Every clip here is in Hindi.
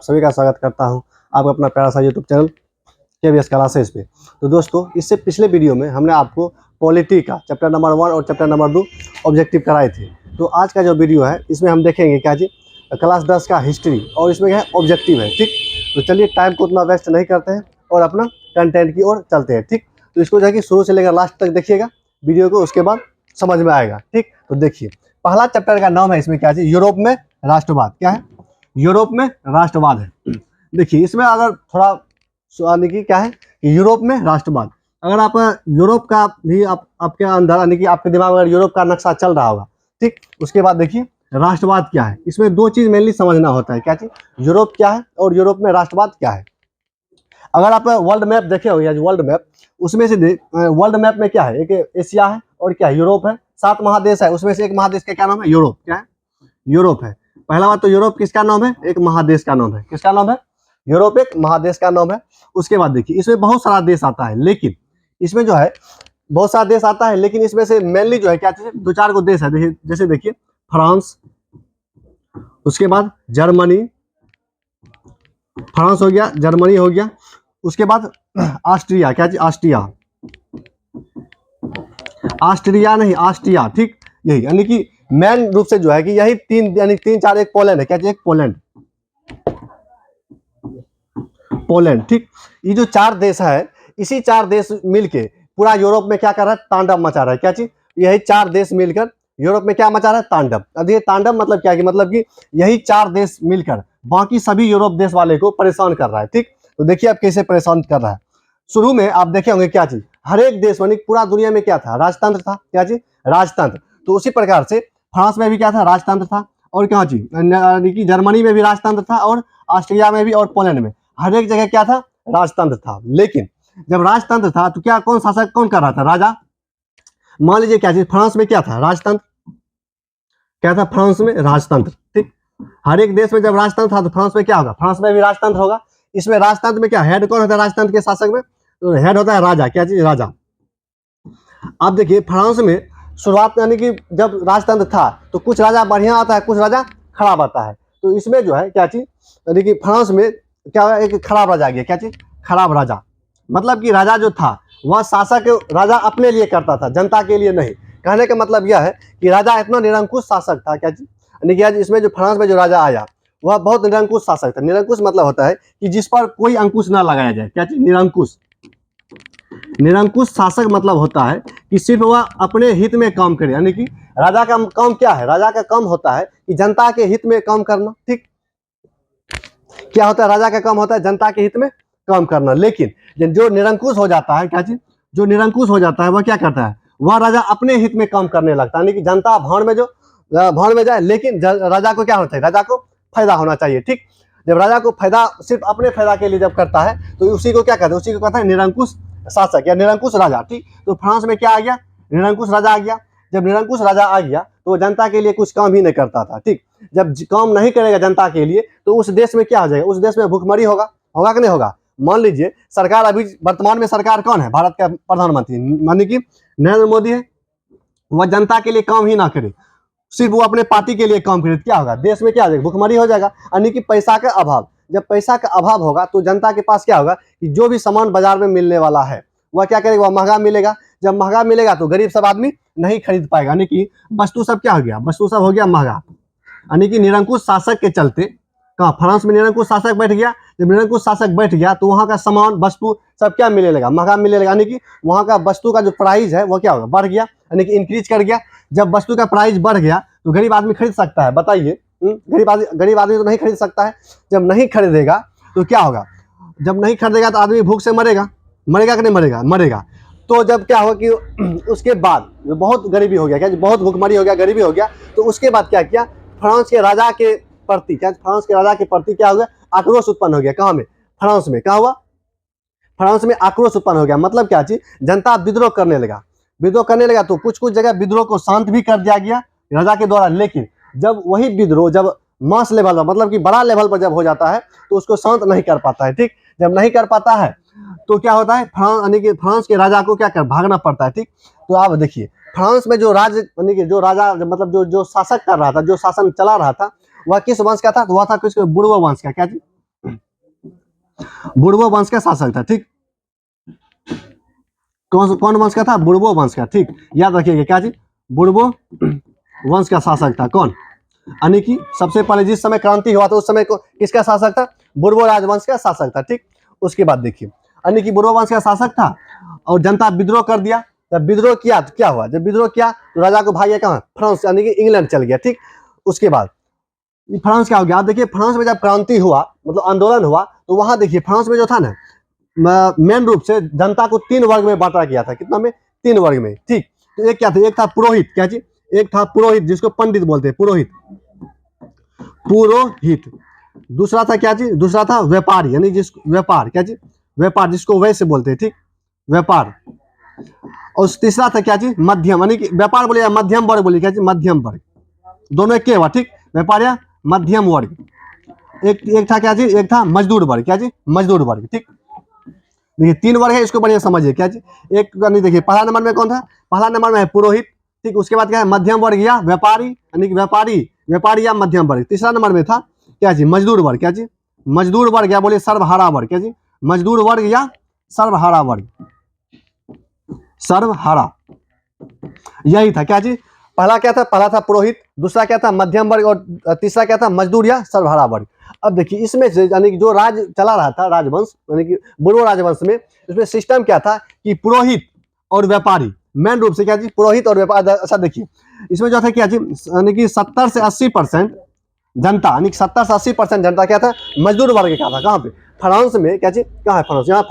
सभी का स्वागत करता हूं आपका अपना प्यारा सा यूट्यूब चैनल KVS क्लासेस पे। तो दोस्तों, इससे पिछले वीडियो में हमने आपको पॉलिटी का चैप्टर नंबर 1 और चैप्टर नंबर 2 ऑब्जेक्टिव कराए थे। तो आज का जो वीडियो है इसमें हम देखेंगे क्या जी, क्लास 10 का हिस्ट्री और इसमें क्या है ऑब्जेक्टिव है। ठीक, तो चलिए टाइम को उतना वेस्ट नहीं करते हैं और अपना कंटेंट की ओर चलते हैं। ठीक, तो इसको जाके शुरू से लेकर लास्ट तक देखिएगा वीडियो को, उसके बाद समझ में आएगा। ठीक, तो देखिए पहला चैप्टर का नाम है इसमें क्या जी, यूरोप में राष्ट्रवाद। क्या है? यूरोप में राष्ट्रवाद है। देखिए इसमें अगर थोड़ा यानी कि क्या है कि यूरोप में राष्ट्रवाद, अगर आप यूरोप का भी आपके अंदर यानी कि आपके दिमाग में अगर यूरोप का नक्शा चल रहा होगा, ठीक, उसके बाद देखिए राष्ट्रवाद क्या है। इसमें दो चीज मेनली समझना होता है। क्या चीज? यूरोप क्या है और यूरोप में राष्ट्रवाद क्या है। अगर आप वर्ल्ड मैप देखे हो या वर्ल्ड मैप, उसमें से वर्ल्ड मैप में क्या है, एक एशिया है और क्या है यूरोप है। 7 महादेश है, उसमें से एक महादेश का क्या नाम है? यूरोप। क्या है? यूरोप है। पहला बात तो यूरोप किसका नाम है? एक महादेश का नाम है। किसका नाम है? यूरोप एक महादेश का नाम है। उसके बाद देखिए इसमें बहुत सारा देश आता है, लेकिन इसमें जो है बहुत सारा देश आता है, लेकिन इसमें से मेनली जो है क्या चीज, 2-4 को देश है। देखिए जैसे देखिए फ्रांस, उसके बाद जर्मनी, फ्रांस हो गया, जर्मनी हो गया, उसके बाद ऑस्ट्रिया। क्या चीज? ऑस्ट्रिया, ऑस्ट्रिया नहीं ऑस्ट्रिया। ठीक, यही यानी कि मेन रूप से जो है कि यही तीन यानी 3-4, एक पोलैंड है। क्या चीज? एक पोलैंड, पोलैंड। ठीक, ये जो 4 देश है, इसी 4 देश मिलके पूरा यूरोप में क्या कर रहा है? तांडव मचा रहा है। क्या चीज? यही 4 देश मिलकर यूरोप में क्या मचा रहा है? तांडव। अब ये तांडव मतलब क्या है? मतलब कि यही 4 देश मिलकर बाकी सभी यूरोप देश वाले को परेशान कर रहा है। ठीक, तो देखिए अब कैसे परेशान कर रहा है। शुरू में आप देखे होंगे क्या चीज, हर एक देश यानी पूरा दुनिया में क्या था? राजतंत्र था। क्या चीज? राजतंत्र। तो उसी प्रकार से फ्रांस में भी क्या था? राजतंत्र था। और क्या चीज यानी कि जर्मनी में भी राजतंत्र था, और ऑस्ट्रिया में भी, और पोलैंड में, हर एक जगह क्या था? राजतंत्र था। लेकिन जब राजतंत्र था तो क्या कौन शासक कौन कर रहा था? राजा। मान लीजिए क्या चीज, फ्रांस में क्या था? राजतंत्र। क्या था? फ्रांस में राजतंत्र। ठीक, हर एक देश में जब राजतंत्र था तो फ्रांस में क्या होगा? फ्रांस में भी राजतंत्र होगा। इसमें राजतंत्र में क्या हेड कौन होता है? राजतंत्र के शासक में तो हेड होता है राजा। क्या चीज? राजा। आप देखिए फ्रांस में शुरुआत यानी कि जब राजतंत्र था तो कुछ राजा बढ़िया आता है, कुछ राजा खराब आता है। तो इसमें जो है क्या चीज यानी कि फ्रांस में क्या हुआ? एक खराब राजा आ गया। क्या चीज? खराब राजा। मतलब कि राजा जो था वह शासक राजा अपने लिए करता था, जनता के लिए नहीं। कहने का मतलब यह है कि राजा इतना निरंकुश शासक था। क्या चीज यानी कि आज इसमें जो फ्रांस में जो राजा आया वह बहुत निरंकुश शासक था। निरंकुश मतलब होता है कि जिस पर कोई अंकुश ना लगाया जाए। क्या चीज? निरंकुश। निरंकुश शासक मतलब होता है कि सिर्फ वह अपने हित में काम करे। यानी कि राजा का काम क्या है? राजा का काम होता है कि जनता के हित में काम करना। ठीक, क्या होता है? राजा का काम होता है जनता के हित में काम करना। लेकिन जो निरंकुश हो जाता है, क्या चीज, जो निरंकुश हो जाता है वह क्या करता है? वह राजा अपने हित में काम करने लगता है। यानी कि जनता भाड़ में जो भाड़ में जाए, लेकिन राजा को क्या होना चाहिए? राजा को फायदा होना चाहिए। ठीक, जब राजा को फायदा सिर्फ अपने फायदा के लिए जब करता है तो उसी को क्या कहते हैं? उसी को कहते हैं निरंकुश शासक या निरंकुश राजा। ठीक, तो फ्रांस में क्या आ गया? निरंकुश राजा आ गया। जब निरंकुश राजा आ गया तो वो जनता के लिए कुछ काम ही नहीं करता था। ठीक, जब काम नहीं करेगा जनता के लिए तो उस देश में क्या हो जाएगा? उस देश में भूखमरी होगा। होगा कि नहीं होगा? मान लीजिए सरकार अभी वर्तमान में सरकार कौन है? भारत का प्रधानमंत्री मानी कि नरेंद्र मोदी है। वह जनता के लिए काम ही ना करे, सिर्फ वो अपने पार्टी के लिए काम करे, क्या होगा? देश में क्या हो जाएगा? भूखमरी हो जाएगा। यानी कि पैसा का अभाव। जब पैसा का अभाव होगा तो जनता के पास क्या होगा कि जो भी सामान बाजार में मिलने वाला है वह क्या करेगा? वह महंगा मिलेगा। जब महंगा मिलेगा तो गरीब सब आदमी नहीं खरीद पाएगा। यानी कि वस्तु सब क्या हो गया? वस्तु सब हो गया महंगा। यानी कि निरंकुश शासक के चलते कहाँ फ्रांस में निरंकुश शासक बैठ गया। जब निरंकुश शासक बैठ गया तो वहाँ का सामान वस्तु सब क्या मिलने लगा? महंगा मिलने लगा। यानी कि वहाँ का वस्तु का जो प्राइस है वो क्या होगा? बढ़ गया, यानी कि इंक्रीज कर गया। जब वस्तु का प्राइस बढ़ गया तो गरीब आदमी खरीद सकता है? बताइए, गरीब आदमी तो नहीं खरीद सकता है। जब नहीं खरीदेगा तो क्या होगा? जब नहीं खरीदेगा तो आदमी भूख से मरेगा। मरेगा कि नहीं मरेगा? मरेगा। तो जब क्या होगा कि उसके बाद बहुत गरीबी हो गया, क्या बहुत भूखमरी हो गया, गरीबी हो गया, तो उसके बाद क्या किया? फ्रांस के राजा के प्रति क्या फ्रांस के राजा के प्रति क्या हो गया? आक्रोश उत्पन्न हो गया। कहाँ में? फ्रांस में। क्या हुआ? फ्रांस में आक्रोश उत्पन्न हो गया। मतलब क्या चीज? जनता विद्रोह करने लगा। विद्रोह करने लगा तो कुछ कुछ जगह विद्रोह को शांत भी कर दिया गया राजा के द्वारा। लेकिन जब वही विद्रोह जब मास लेवल पर मतलब कि बड़ा लेवल पर जब हो जाता है तो उसको शांत नहीं कर पाता है। ठीक, जब नहीं कर पाता है तो क्या होता है? यानी कि फ्रांस के राजा को क्या कर भागना पड़ता है। ठीक, तो आप देखिए फ्रांस में जो राज यानी कि जो राजा मतलब जो शासक कर रहा था, जो शासन चला रहा था, वह किस वंश का था? तो वह था किसका? बुर्बो वंश का। क्या चीज? बुर्बो वंश का शासक था, ठीक। कौन वंश का था? बुर्बो वंश का, ठीक। याद रखिएगा क्या जी? बुर्बो वंश का शासक था कौन? यानी कि सबसे पहले जिस समय क्रांति हुआ था उस समय किसका शासक था? बुर्बो राजवंश का शासक था, ठीक। उसके बाद देखिए, यानी कि बुर्बो वंश का शासक था और जनता विद्रोह कर दिया। जब विद्रोह किया तो क्या हुआ? जब विद्रोह किया तो राजा को भाग कहाँ? फ्रांस, यानी कि इंग्लैंड चल गया, ठीक। उसके बाद फ्रांस क्या हो गया? आप देखिए, फ्रांस में जब क्रांति हुआ, मतलब आंदोलन हुआ, तो वहां देखिए फ्रांस में जो था ना, मेन रूप से जनता को 3 वर्ग में बांटा गया था। कितना में? 3 वर्ग में, ठीक। तो एक क्या था? एक था पुरोहित, क्या जी? एक था पुरोहित, जिसको पंडित बोलते हैं, पुरोहित, पुरोहित। दूसरा था क्या जी? दूसरा था व्यापारी, यानी जिस व्यापार, क्या जी? व्यापार, जिसको वैश्य बोलते हैं, ठीक, व्यापार। और तीसरा था क्या जी? मध्यम, यानी कि व्यापार बोलिए या मध्यम वर्ग बोलिए, क्या जी? मध्यम वर्ग। दोनों एक के हुआ, ठीक, व्यापार या मध्यम वर्ग। एक था क्या जी? एक था मजदूर वर्ग, क्या जी? मजदूर वर्ग, ठीक। देखिए 3 वर्ग है, इसको बढ़िया समझिए, क्या जी? एक नहीं, देखिए पहला नंबर में कौन था? पहला नंबर में है पुरोहित, ठीक। उसके बाद क्या है? मध्यम वर्ग या व्यापारी, यानी कि व्यापारी या मध्यम वर्ग। तीसरा नंबर में था क्या जी? मजदूर वर्ग, क्या जी? मजदूर वर्ग या बोले सर्वहारा वर्ग, क्या जी? मजदूर वर्ग या सर्वहारा वर्ग, सर्वहारा, यही था, क्या जी? पहला क्या था? पहला था पुरोहित, दूसरा क्या था? मध्यम वर्ग, और तीसरा क्या था? मजदूर या सर्वहारा वर्ग। अब देखिए इसमें से, यानी कि जो राज चला रहा था, राजवंश, यानी कि बुर्बो राजवंश में, इसमें सिस्टम क्या था कि पुरोहित और व्यापारी, मेन रूप से क्या जी? पुरोहित और व्यापारी। अच्छा देखिए, इसमें जो था क्या जी? यानी कि 70 से 80% जनता, यानी 70 से 80% जनता क्या था? मजदूर वर्ग का था। कहाँ पे? फ्रांस में, क्या जी? कहाँ है फ्रांस? यहाँ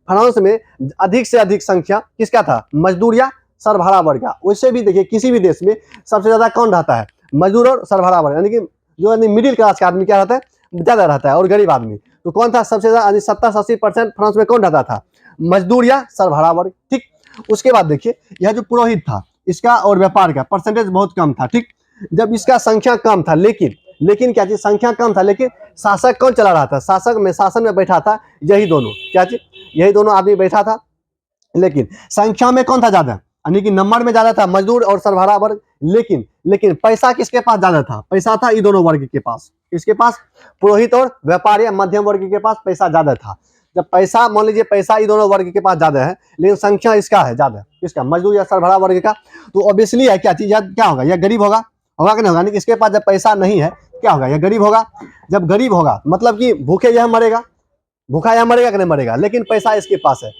फ्रांस में अधिक से अधिक संख्या किसका था? मजदूर या सर्वहारा वर्ग का। वैसे भी देखिए किसी भी देश में सबसे ज्यादा कौन रहता है? मजदूर और सर्वहारा वर्ग, यानी कि जो यानी मिडिल क्लास का आदमी क्या रहता है? ज्यादा रहता है, और गरीब आदमी। तो कौन था सबसे ज्यादा? 70 से 80% फ्रांस में कौन रहता था? मजदूर या सर्वहारा वर्ग, ठीक। उसके बाद देखिए, यह जो पुरोहित था, इसका और व्यापार का परसेंटेज बहुत कम था, ठीक। जब इसका संख्या कम था, लेकिन क्या चीज? संख्या कम था, लेकिन शासक कौन चला रहा था? शासन में बैठा था यही दोनों, क्या चीज? यही दोनों आदमी बैठा था। लेकिन संख्या में कौन था ज्यादा? यानी कि नंबर में ज्यादा था मजदूर और सर्वहारा वर्ग। लेकिन पैसा किसके पास ज्यादा था? पैसा था ये दोनों वर्ग के पास। किसके पास? पुरोहित और व्यापारी या मध्यम वर्ग के पास पैसा ज्यादा था। जब पैसा, मान लीजिए पैसा ये दोनों वर्ग के पास ज्यादा है, लेकिन संख्या इसका है ज्यादा, किसका? मजदूर या सर्वहारा वर्ग का। तो ऑब्वियसली है क्या चीज? क्या होगा? यह गरीब होगा, होगा कि नहीं होगा? इसके पास जब पैसा नहीं है, क्या होगा? यह गरीब होगा। जब गरीब होगा मतलब कि भूखे यह मरेगा, भूखा यह मरेगा कि नहीं मरेगा? लेकिन पैसा इसके पास है।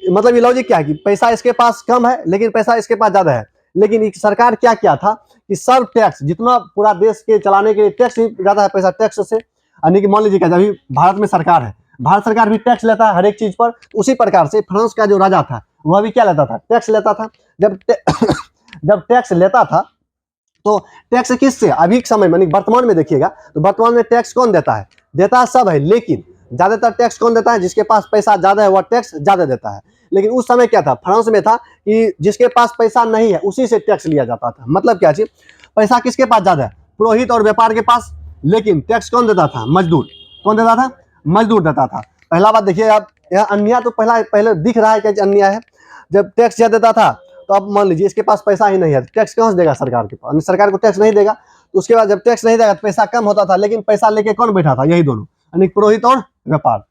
मतलब ये लॉजिक क्या है कि पैसा इसके पास कम है लेकिन पैसा इसके पास ज्यादा है। लेकिन सरकार क्या किया था कि सब टैक्स, जितना पूरा देश के चलाने के लिए टैक्स ज्यादा है, पैसा टैक्स से, यानी कि मान लीजिए क्या, अभी भारत में सरकार है, भारत सरकार भी टैक्स लेता है हर एक चीज पर। उसी प्रकार से फ्रांस का जो राजा था वह भी क्या लेता था? टैक्स लेता था। जब जब टैक्स लेता था तो टैक्स किससे? अभी के समय में, वर्तमान में देखिएगा तो वर्तमान में टैक्स कौन देता है? देता सब है, लेकिन ज्यादातर टैक्स कौन देता है? जिसके पास पैसा ज्यादा है वह टैक्स ज्यादा देता है। लेकिन उस समय क्या था? फ्रांस में था कि जिसके पास पैसा नहीं है उसी से टैक्स लिया जाता था। मतलब क्या चीज? पैसा किसके पास ज्यादा है? पुरोहित और व्यापार के पास। लेकिन टैक्स कौन देता था? मजदूर। कौन देता था? मजदूर देता था। पहला बात देखिए आप, यह अन्याय तो पहले दिख रहा है कि अन्याय है। जब टैक्स ज्यादा देता था तो अब मान लीजिए इसके पास पैसा ही नहीं है, टैक्स कहां से देगा? सरकार के पास। सरकार को टैक्स नहीं देगा तो उसके बाद जब टैक्स नहीं देगा तो पैसा कम होता था, लेकिन पैसा लेके कौन बैठा था? यही दोनों, यानी पुरोहित और व्यापार।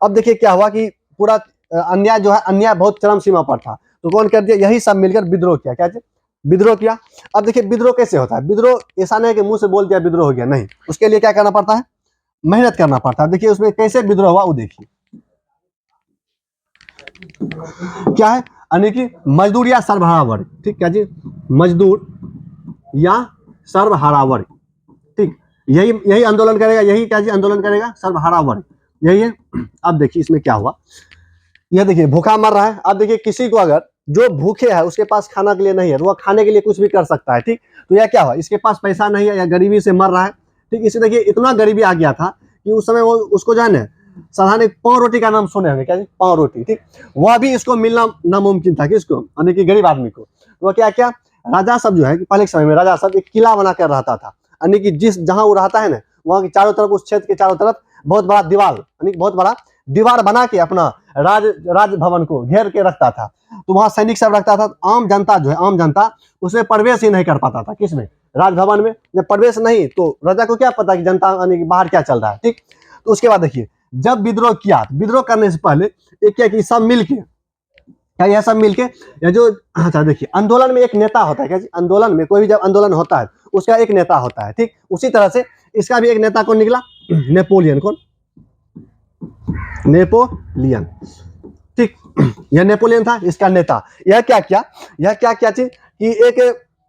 अब देखिए क्या हुआ कि पूरा अन्याय जो है, अन्याय बहुत चरम सीमा पर था। तो कौन कर दिया? यही सब मिलकर विद्रोह किया। क्या? विद्रोह किया। अब देखिए विद्रोह कैसे होता है? विद्रोह ऐसा नहीं कि मुंह से बोल दिया विद्रोह हो गया, नहीं। उसके लिए क्या करना पड़ता है? मेहनत करना पड़ता है। देखिए उसमें कैसे विद्रोह हुआ वो देखिए क्या है, यानी कि मजदूर या सर्वहारा वर्ग, ठीक। क्या जी? मजदूर या सर्वहारा वर्ग, ठीक। यही यही आंदोलन करेगा, यही क्या जी? आंदोलन करेगा सर्वहारा वर्ग, यही है। अब देखिए इसमें क्या हुआ, यह देखिए भूखा मर रहा है। अब देखिए किसी को अगर जो भूखे है उसके पास खाना के लिए नहीं है तो वह खाने के लिए कुछ भी कर सकता है, ठीक। तो यह क्या हुआ? इसके पास पैसा नहीं है या गरीबी से मर रहा है, ठीक। इसे देखिए इतना गरीबी आ गया था कि उस समय वो उसको जो है ना, साधारण एक पाव रोटी का नाम सुने होंगे, क्या जी? पाव रोटी, ठीक। वह भी इसको मिलना नामुमकिन था, किसको? यानी कि गरीब आदमी को। तो वह क्या क्या, राजा सब जो है कि पहले के समय में राजा सब एक किला बना कर रहता था, यानी कि जिस जहां वो रहता है ना वहां के चारों तरफ, उस क्षेत्र के चारों तरफ बहुत बड़ा दीवार, यानी बहुत बड़ा दीवार बना के अपना राजभवन को घेर के रखता था। तो वहां सैनिक सब रखता था। आम जनता जो है, आम जनता उसमें प्रवेश ही नहीं कर पाता था। किसमें? राजभवन में। जब प्रवेश नहीं तो राजा को क्या पता कि जनता यानी कि बाहर क्या चल रहा है, ठीक। तो उसके बाद देखिए जब विद्रोह किया, विद्रोह करने से पहले एक क्या कि सब मिलके, क्या यह सब मिलके या जो, अच्छा देखिए आंदोलन में एक नेता होता है, क्या आंदोलन में कोई भी जब आंदोलन होता है उसका एक नेता होता है, ठीक। उसी तरह से इसका भी एक नेता कौन निकला, नेपोलियन। कौन, नेपोलियन, ठीक। यह नेपोलियन था इसका नेता। यह क्या किया, यह क्या क्या चीज कि एक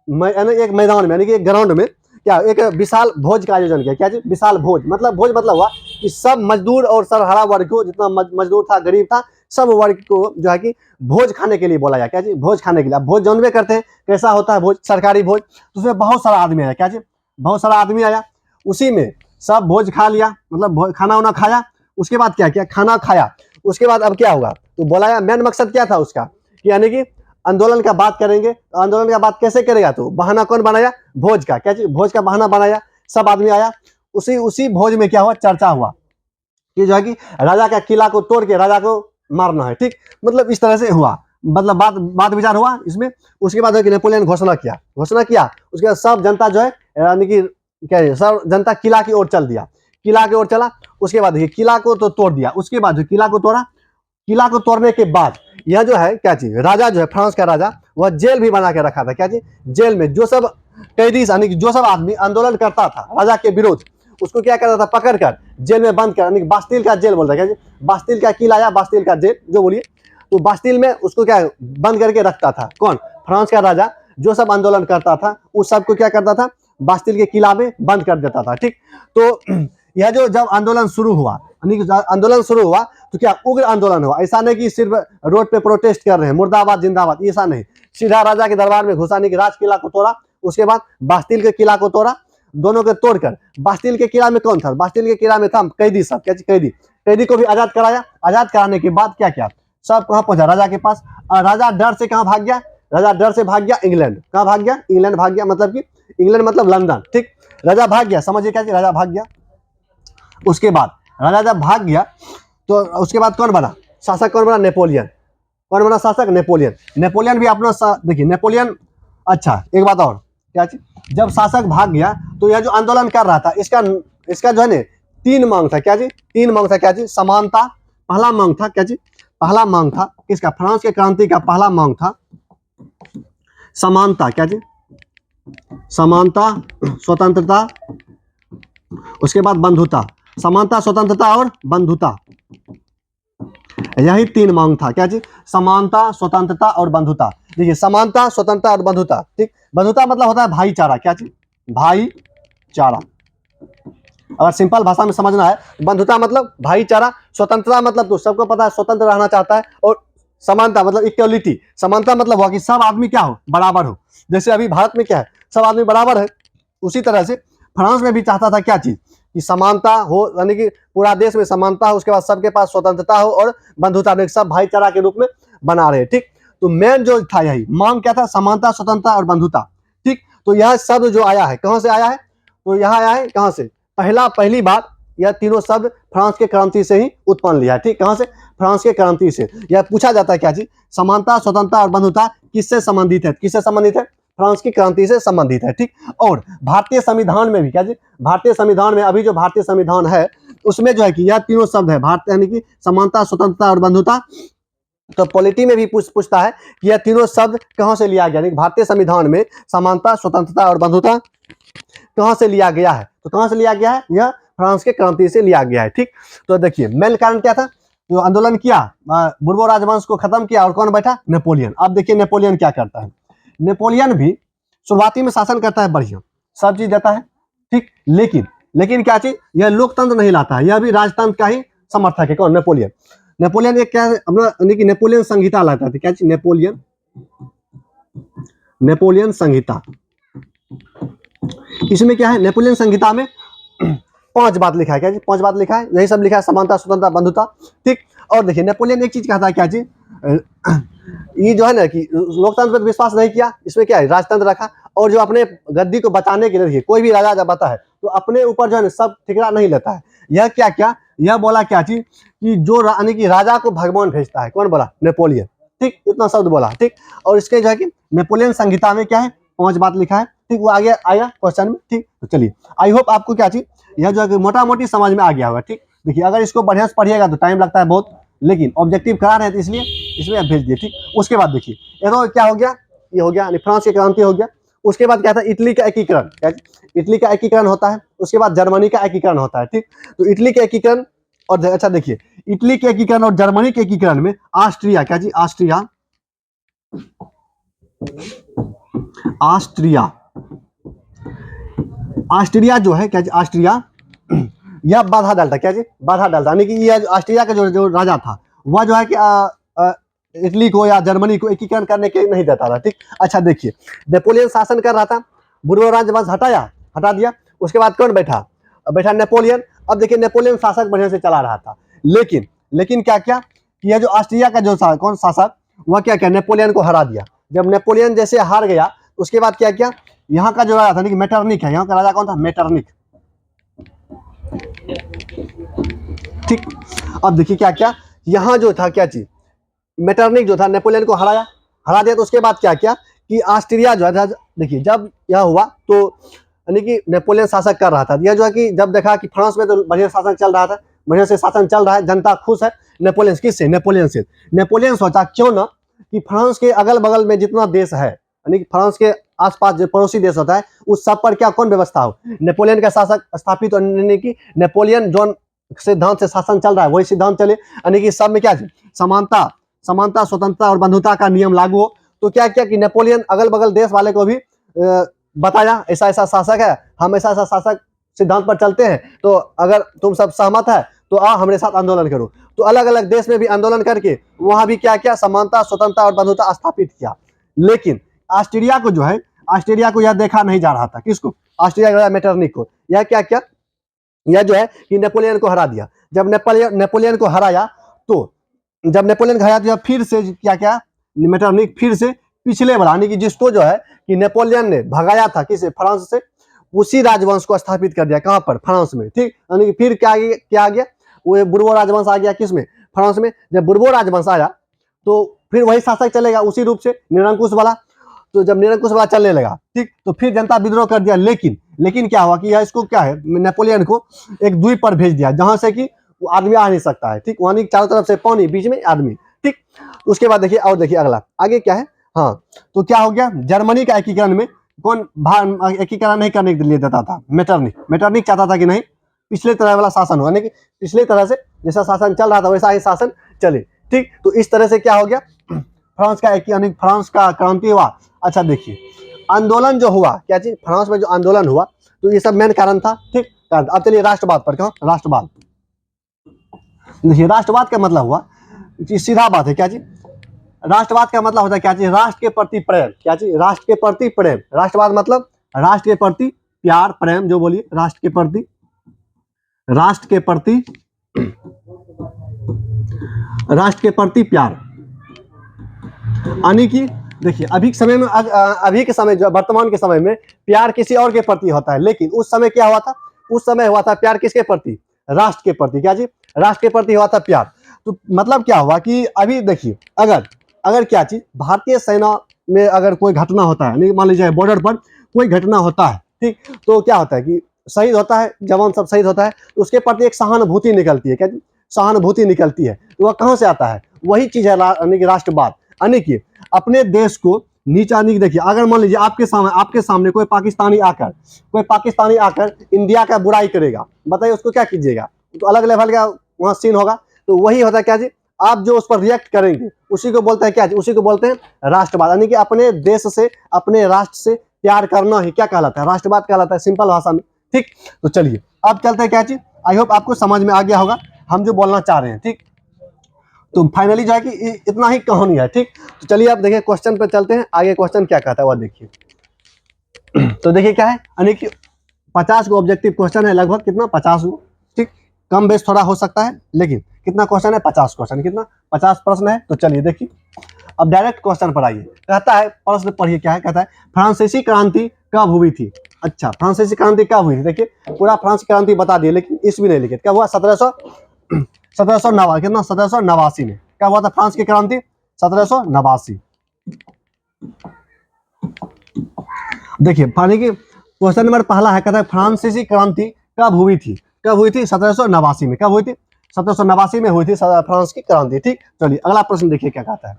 मैदान में यानी कि एक ग्राउंड में क्या एक विशाल भोज का आयोजन किया। क्या चीज, विशाल भोज, मतलब भोज मतलब हुआ कि सब मजदूर और सर्वहारा वर्ग को, जितना मजदूर था गरीब था, सब वर्ग को जो है कि भोज खाने के लिए बोला गया। क्या चीज, भोज खाने के लिए। अब भोज जानबे करते हैं कैसा होता है भोज, सरकारी भोज, तो उसमें बहुत सारा आदमी आया। क्या चीज, बहुत सारा आदमी आया, उसी में सब भोज खा लिया, मतलब खाना वाना खाया। उसके बाद क्या किया, खाना खाया, उसके बाद अब क्या होगा, तो बोला मेन मकसद क्या था उसका, यानी कि आंदोलन का बात करेंगे। तो आंदोलन का बात कैसे करेगा, तो बहाना कौन बनाया, भोज का। क्या चीज, भोज का बहाना बनाया, सब आदमी आया। उसी भोज में क्या हुआ, चर्चा हुआ कि जो है कि राजा का किला को तोड़ के राजा को मारना है, ठीक। मतलब इस तरह से हुआ, मतलब बात विचार हुआ इसमें। उसके बाद नेपोलियन घोषणा किया, उसके बाद सब जनता जो है यानी कि क्या है, सब जनता किला की ओर चल दिया, किला की ओर चला। उसके बाद किला को तो तोड़ दिया। उसके बाद जो किला को तोड़ा, किला को तोड़ने के बाद यह जो है क्या चीज, राजा जो है फ्रांस का राजा, वह जेल भी बना के रखा था। क्या चीज, जेल में जो सब कैदी यानी कि जो सब आदमी आंदोलन करता था राजा के विरोध, उसको क्या करता था, पकड़ कर जेल में बंद कर, यानी बास्तिल का जेल बोलता है। क्या, बास्तिल का किला या बास्तिल का जेल जो बोलिए, तो बास्तिल में उसको क्या बंद करके रखता था। कौन, फ्रांस का राजा। जो सब आंदोलन करता था उस सबको क्या करता था, बास्तिल के किला में बंद कर देता था, ठीक। तो यह जो जब आंदोलन शुरू हुआ, आंदोलन शुरू हुआ तो क्या उग्र आंदोलन हुआ। ऐसा नहीं कि सिर्फ रोड पे प्रोटेस्ट कर रहे हैं, मुर्दाबाद जिंदाबाद, ऐसा नहीं। सीधा राजा के दरबार में घुसाने की, राज किला को तोड़ा, उसके बाद बास्तिल के किला को तोड़ा। दोनों को तोड़कर बास्तिल के किला में कौन था, बास्तिल के किला में था कैदी सब। क्या कैदी को भी आजाद कराया। आजाद कराने के बाद क्या क्या, सब कहाँ पहुंचा, राजा के पास। और राजा डर से कहाँ भाग गया, राजा डर से भाग गया इंग्लैंड। कहाँ भाग गया, इंग्लैंड भाग गया, मतलब कि इंग्लैंड मतलब लंदन, ठीक। राजा भाग गया, समझिए क्या, राजा भाग गया। उसके बाद राजा जब भाग गया तो उसके बाद कौन बना शासक, कौन बना, नेपोलियन। कौन बना शासक, नेपोलियन। नेपोलियन भी अपना देखिए नेपोलियन। अच्छा एक बात और, क्या चीज, जब शासक भाग गया तो यह जो आंदोलन कर रहा था इसका जो है ना 3 मांग था। क्या चीज, 3 मांग था। क्या चीज, समानता पहला मांग था। क्या चीज, पहला मांग था किसका, फ्रांस के क्रांति का पहला मांग था समानता। क्या चीज, समानता, स्वतंत्रता, उसके बाद बंधुता। समानता, स्वतंत्रता और बंधुता, यही 3 मांग था। क्या चीज, समानता, स्वतंत्रता और बंधुता। देखिए समानता, स्वतंत्रता और बंधुता, ठीक। बंधुता मतलब होता है भाईचारा। क्या चीज, भाईचारा। अगर सिंपल भाषा में समझना है, बंधुता मतलब भाईचारा, स्वतंत्रता मतलब तो सबको पता है स्वतंत्र रहना चाहता है, और समानता मतलब इक्वलिटी। समानता मतलब हुआ कि सब आदमी क्या हो, बराबर हो। जैसे अभी भारत में क्या है, सब आदमी बराबर है, उसी तरह से फ्रांस में भी चाहता था क्या चीज, कि समानता हो, यानी कि पूरा देश में समानता हो, उसके बाद सबके पास स्वतंत्रता हो और बंधुता, सब भाईचारा के रूप में बना रहे, ठीक। तो मेन जो था यही मांग क्या था, समानता, स्वतंत्रता और बंधुता, ठीक। तो यह शब्द जो आया है कहां से आया है, तो यह आया है कहां से, पहली बार यह तीनों शब्द फ्रांस के क्रांति से ही उत्पन्न लिया है, ठीक। कहां से, फ्रांस के क्रांति से। यह पूछा जाता है क्या चीज, समानता, स्वतंत्रता और बंधुता किससे संबंधित है, किससे संबंधित है, फ्रांस की क्रांति से संबंधित है, ठीक। और भारतीय संविधान में भी क्या जी, भारतीय संविधान में अभी जो भारतीय संविधान है उसमें जो है कि यह तीनों शब्द है, भारत यानी कि समानता, स्वतंत्रता और बंधुता। तो पॉलिटी में भी पूछता है कि यह तीनों शब्द कहां से लिया गया, भारतीय संविधान में समानता, स्वतंत्रता और बंधुता कहां से लिया गया है, तो कहां से लिया गया है, यह फ्रांस के क्रांति से लिया गया है, ठीक। तो देखिए मेन कारण क्या था, जो आंदोलन किया, बुर्बो राजवंश को खत्म किया, और कौन बैठा, नेपोलियन। अब देखिए नेपोलियन क्या करता है, नेपोलियन भी शुरुआती में शासन करता है बढ़िया, सब चीज देता है, ठीक। लेकिन क्या चीज, यह लोकतंत्र नहीं लाता है, यह भी राजतंत्र का ही समर्थक है। कौन, नेपोलियन। नेपोलियन एक क्या अपना नेपोलियन संहिता लाता था। क्या चीज, नेपोलियन संहिता। इसमें क्या है, नेपोलियन संहिता में 5 बात लिखा है। क्या जी, 5 बात लिखा है, यही सब लिखा है, समानता, स्वतंत्रता, बंधुता, ठीक। और देखिए नेपोलियन एक चीज कहता है, क्या जी, ये जो है ना कि लोकतंत्र पर विश्वास नहीं किया, इसमें क्या है, राजतंत्र रखा। और जो अपने गद्दी को बचाने के लिए, देखिए कोई भी राजा जब आता है तो अपने ऊपर जो है ना सब ठिकरा नहीं लेता है। यह क्या यह बोला क्या चीज, कि जो यानी कि राजा को भगवान भेजता है। कौन बोला, नेपोलियन, ठीक। इतना शब्द बोला, ठीक। और इसके जो है कि नेपोलियन संहिता में क्या है, 5 बात लिखा है, ठीक। वो आगे आएगा क्वेश्चन में, ठीक। तो चलिए आई होप आपको क्या चीज, यह जो है मोटा मोटी समझ में आ गया होगा, ठीक। देखिए अगर इसको बढ़िया से पढ़िएगा तो टाइम लगता है बहुत, लेकिन ऑब्जेक्टिव करा रहे हैं तो इसलिए इसमें आप भेज दिए, ठीक। उसके बाद देखिए ये तो क्या हो गया, ये हो गया फ्रांस की क्रांति हो गया। उसके बाद क्या था, इटली का एकीकरण, इटली का एकीकरण होता है। उसके बाद जर्मनी का एकीकरण होता है, ठीक। तो इटली के एकीकरण और अच्छा देखिए इटली के एकीकरण और जर्मनी के एकीकरण में ऑस्ट्रिया, क्या जी, ऑस्ट्रिया, ऑस्ट्रिया, ऑस्ट्रिया जो है क्या जी, ऑस्ट्रिया यह बाधा डालता, क्या जी, बाधा डालता, यानी कि यह ऑस्ट्रिया का जो राजा था वह जो है कि इटली को या जर्मनी को एकीकरण करने के नहीं देता था, ठीक। अच्छा देखिए नेपोलियन शासन कर रहा था, बुर्बो राजवंश हटा दिया। उसके बाद कौन बैठा, बैठा नेपोलियन। अब देखिए नेपोलियन शासक बढ़िया से चला रहा था, लेकिन क्या क्या, यह जो ऑस्ट्रिया का जो कौन शासक, वह क्या नेपोलियन को हरा दिया। जब नेपोलियन जैसे हार गया उसके बाद क्या किया, यहाँ का जो राजा था मेटरनिक है, यहाँ का राजा कौन था, मेटरनिक, ठीक। अब देखिए क्या क्या, यहाँ जो था क्या चीज, मेटरनिक जो था नेपोलियन को हरा दिया। तो उसके बाद क्या किया कि ऑस्ट्रिया जो है, देखिए जब यह हुआ तो यानी कि नेपोलियन शासक कर रहा था, यह जो है कि जब देखा कि फ्रांस में तो बढ़िया शासन चल रहा था, बढ़िया से शासन चल रहा है, जनता खुश है, नेपोलियन किससे, नेपोलियन सोचा क्यों ना कि फ्रांस के अगल बगल में जितना देश है, यानी कि फ्रांस के आसपास जो पड़ोसी देश होता है उस सब पर क्या कौन व्यवस्था हो, नेपोलियन का शासक स्थापित, यानी कि नेपोलियन जो सिद्धांत से शासन चल रहा है वही सिद्धांत चले, यानी कि सब में क्या समानता, स्वतंत्रता और बंधुता का नियम लागू हो। तो क्या किया कि नेपोलियन अगल बगल देश वाले को भी बताया ऐसा ऐसा शासक है, हम ऐसा ऐसा शासक सिद्धांत पर चलते हैं, तो अगर तुम सब सहमत है तो आ हमारे साथ आंदोलन करो। तो अलग अलग देश में भी आंदोलन करके वहां भी क्या किया, समानता, स्वतंत्रता और बंधुता स्थापित किया। लेकिन ऑस्ट्रिया को जो है, ऑस्ट्रिया को यह देखा नहीं जा रहा था, किसको, ऑस्ट्रिया मेटरनिक को। यह क्या क्या, यह जो है कि नेपोलियन को हरा दिया। जब नेपोलियन को हराया तो जब नेपोलियन को हराया तो फिर से क्या क्या, मेटरनिक फिर से पिछले वाला, यानी कि जिसको जो है कि नेपोलियन ने भगाया था किसे, फ्रांस से, उसी राजवंश को स्थापित कर दिया, कहां पर, फ्रांस में, ठीक। यानी कि फिर क्या आ गया, वो बुर्बो राजवंश आ गया, किसमें, फ्रांस में। जब बुर्बो राजवंश आया तो फिर वही शासक चलेगा उसी रूप से, निरंकुश वाला। तो जब निरंकुश वाला चलने लगा, ठीक, तो फिर जनता विद्रोह कर दिया। लेकिन क्या हुआ कि इसको क्या है, नेपोलियन को एक द्वीप पर भेज दिया जहां से कि आदमी आ नहीं सकता है, ठीक। वहां चारों तरफ से पानी, बीच में आदमी, ठीक। उसके बाद देखिए, और देखिए अगला आगे क्या है, हाँ, तो क्या हो गया, जर्मनी का एकीकरण में कौन एकीकरण नहीं करने के लिए देता था, मेटरनिक चाहता था कि नहीं पिछले तरह वाला शासन हो, यानी कि पिछले तरह से जैसा शासन चल रहा था वैसा ही शासन चले, ठीक। तो इस तरह से क्या हो गया, फ्रांस का क्रांति हुआ। अच्छा देखिए आंदोलन जो हुआ, क्या चीज, फ्रांस में जो आंदोलन हुआ, तो ये सब मेन कारण था, ठीक। अब चलिए राष्ट्रवाद पर, कहो राष्ट्रवाद। देखिए राष्ट्रवाद का मतलब हुआ, सीधा बात है, क्या चीज, राष्ट्रवाद का मतलब होता है क्या चीज, राष्ट्र के प्रति प्रेम, क्या चीज, राष्ट्र के प्रति प्रेम। राष्ट्रवाद मतलब राष्ट्र के प्रति प्यार, प्रेम जो बोलिए, राष्ट्र के प्रति प्यार, यानी कि देखिए अभी के समय जो वर्तमान के समय में प्यार किसी और के प्रति होता है, लेकिन उस समय क्या हुआ था, उस समय हुआ था प्यार किसके प्रति, राष्ट्र के प्रति, क्या जी, राष्ट्र के प्रति हुआ था प्यार। तो मतलब क्या हुआ कि अभी देखिए अगर क्या चीज, भारतीय सेना में अगर कोई घटना होता है, मान लीजिए बॉर्डर पर कोई घटना होता है, ठीक, तो क्या होता है कि शहीद होता है, जवान सब शहीद होता है, तो उसके प्रति एक सहानुभूति निकलती है, क्या जी, सहानुभूति निकलती है। तो वह कहां से आता है, वही चीज है राष्ट्रवाद, यानी कि अपने देश को नीचा नहीं। देखिए अगर मान लीजिए आपके सामने कोई पाकिस्तानी आकर इंडिया का बुराई करेगा, बताइए उसको क्या कीजिएगा, तो अलग लेवल का वहां सीन होगा। तो वही होता है क्या जी, आप जो उस पर रिएक्ट करेंगे उसी को बोलते हैं क्या जी, उसी को बोलते हैं राष्ट्रवाद, यानी कि अपने देश से, अपने राष्ट्र से प्यार करना ही क्या कहलाता है, राष्ट्रवाद कहलाता है, सिंपल भाषा में, ठीक। तो चलिए अब चलते हैं क्या चीज, आई होप आपको समझ में आ गया होगा हम जो बोलना चाह रहे हैं, ठीक। तो फाइनली जो है कि इतना ही कहानी है, ठीक। तो चलिए अब देखिए क्वेश्चन पे चलते हैं, आगे क्वेश्चन क्या कहता है वह देखिए। तो देखिए क्या है, यानी कि 50 को ऑब्जेक्टिव क्वेश्चन है, लगभग कितना, 50 को, ठीक। कम बेस थोड़ा हो सकता है, लेकिन कितना क्वेश्चन है, 50 क्वेश्चन, कितना, 50 प्रश्न है। तो चलिए देखिए अब डायरेक्ट क्वेश्चन पर आइए। कहता है, प्रश्न पढ़िए क्या है, कहता है फ्रांसीसी क्रांति कब हुई थी। अच्छा फ्रांसीसी क्रांति कब हुई थी, देखिए पूरा फ्रांस क्रांति बता दिए, लेकिन ईस्वी नहीं लिखे, क्या हुआ, 1789 में क्या हुआ था फ्रांस की क्रांति, 1789। देखिए पानी की क्वेश्चन नंबर पहला है, कहता है फ्रांसीसी क्रांति कब हुई थी। कब हुई थी? 1789 में। कब हुई थी? 1789 में हुई थी फ्रांस की क्रांति। ठीक, चलिए अगला प्रश्न देखिए क्या कहता है।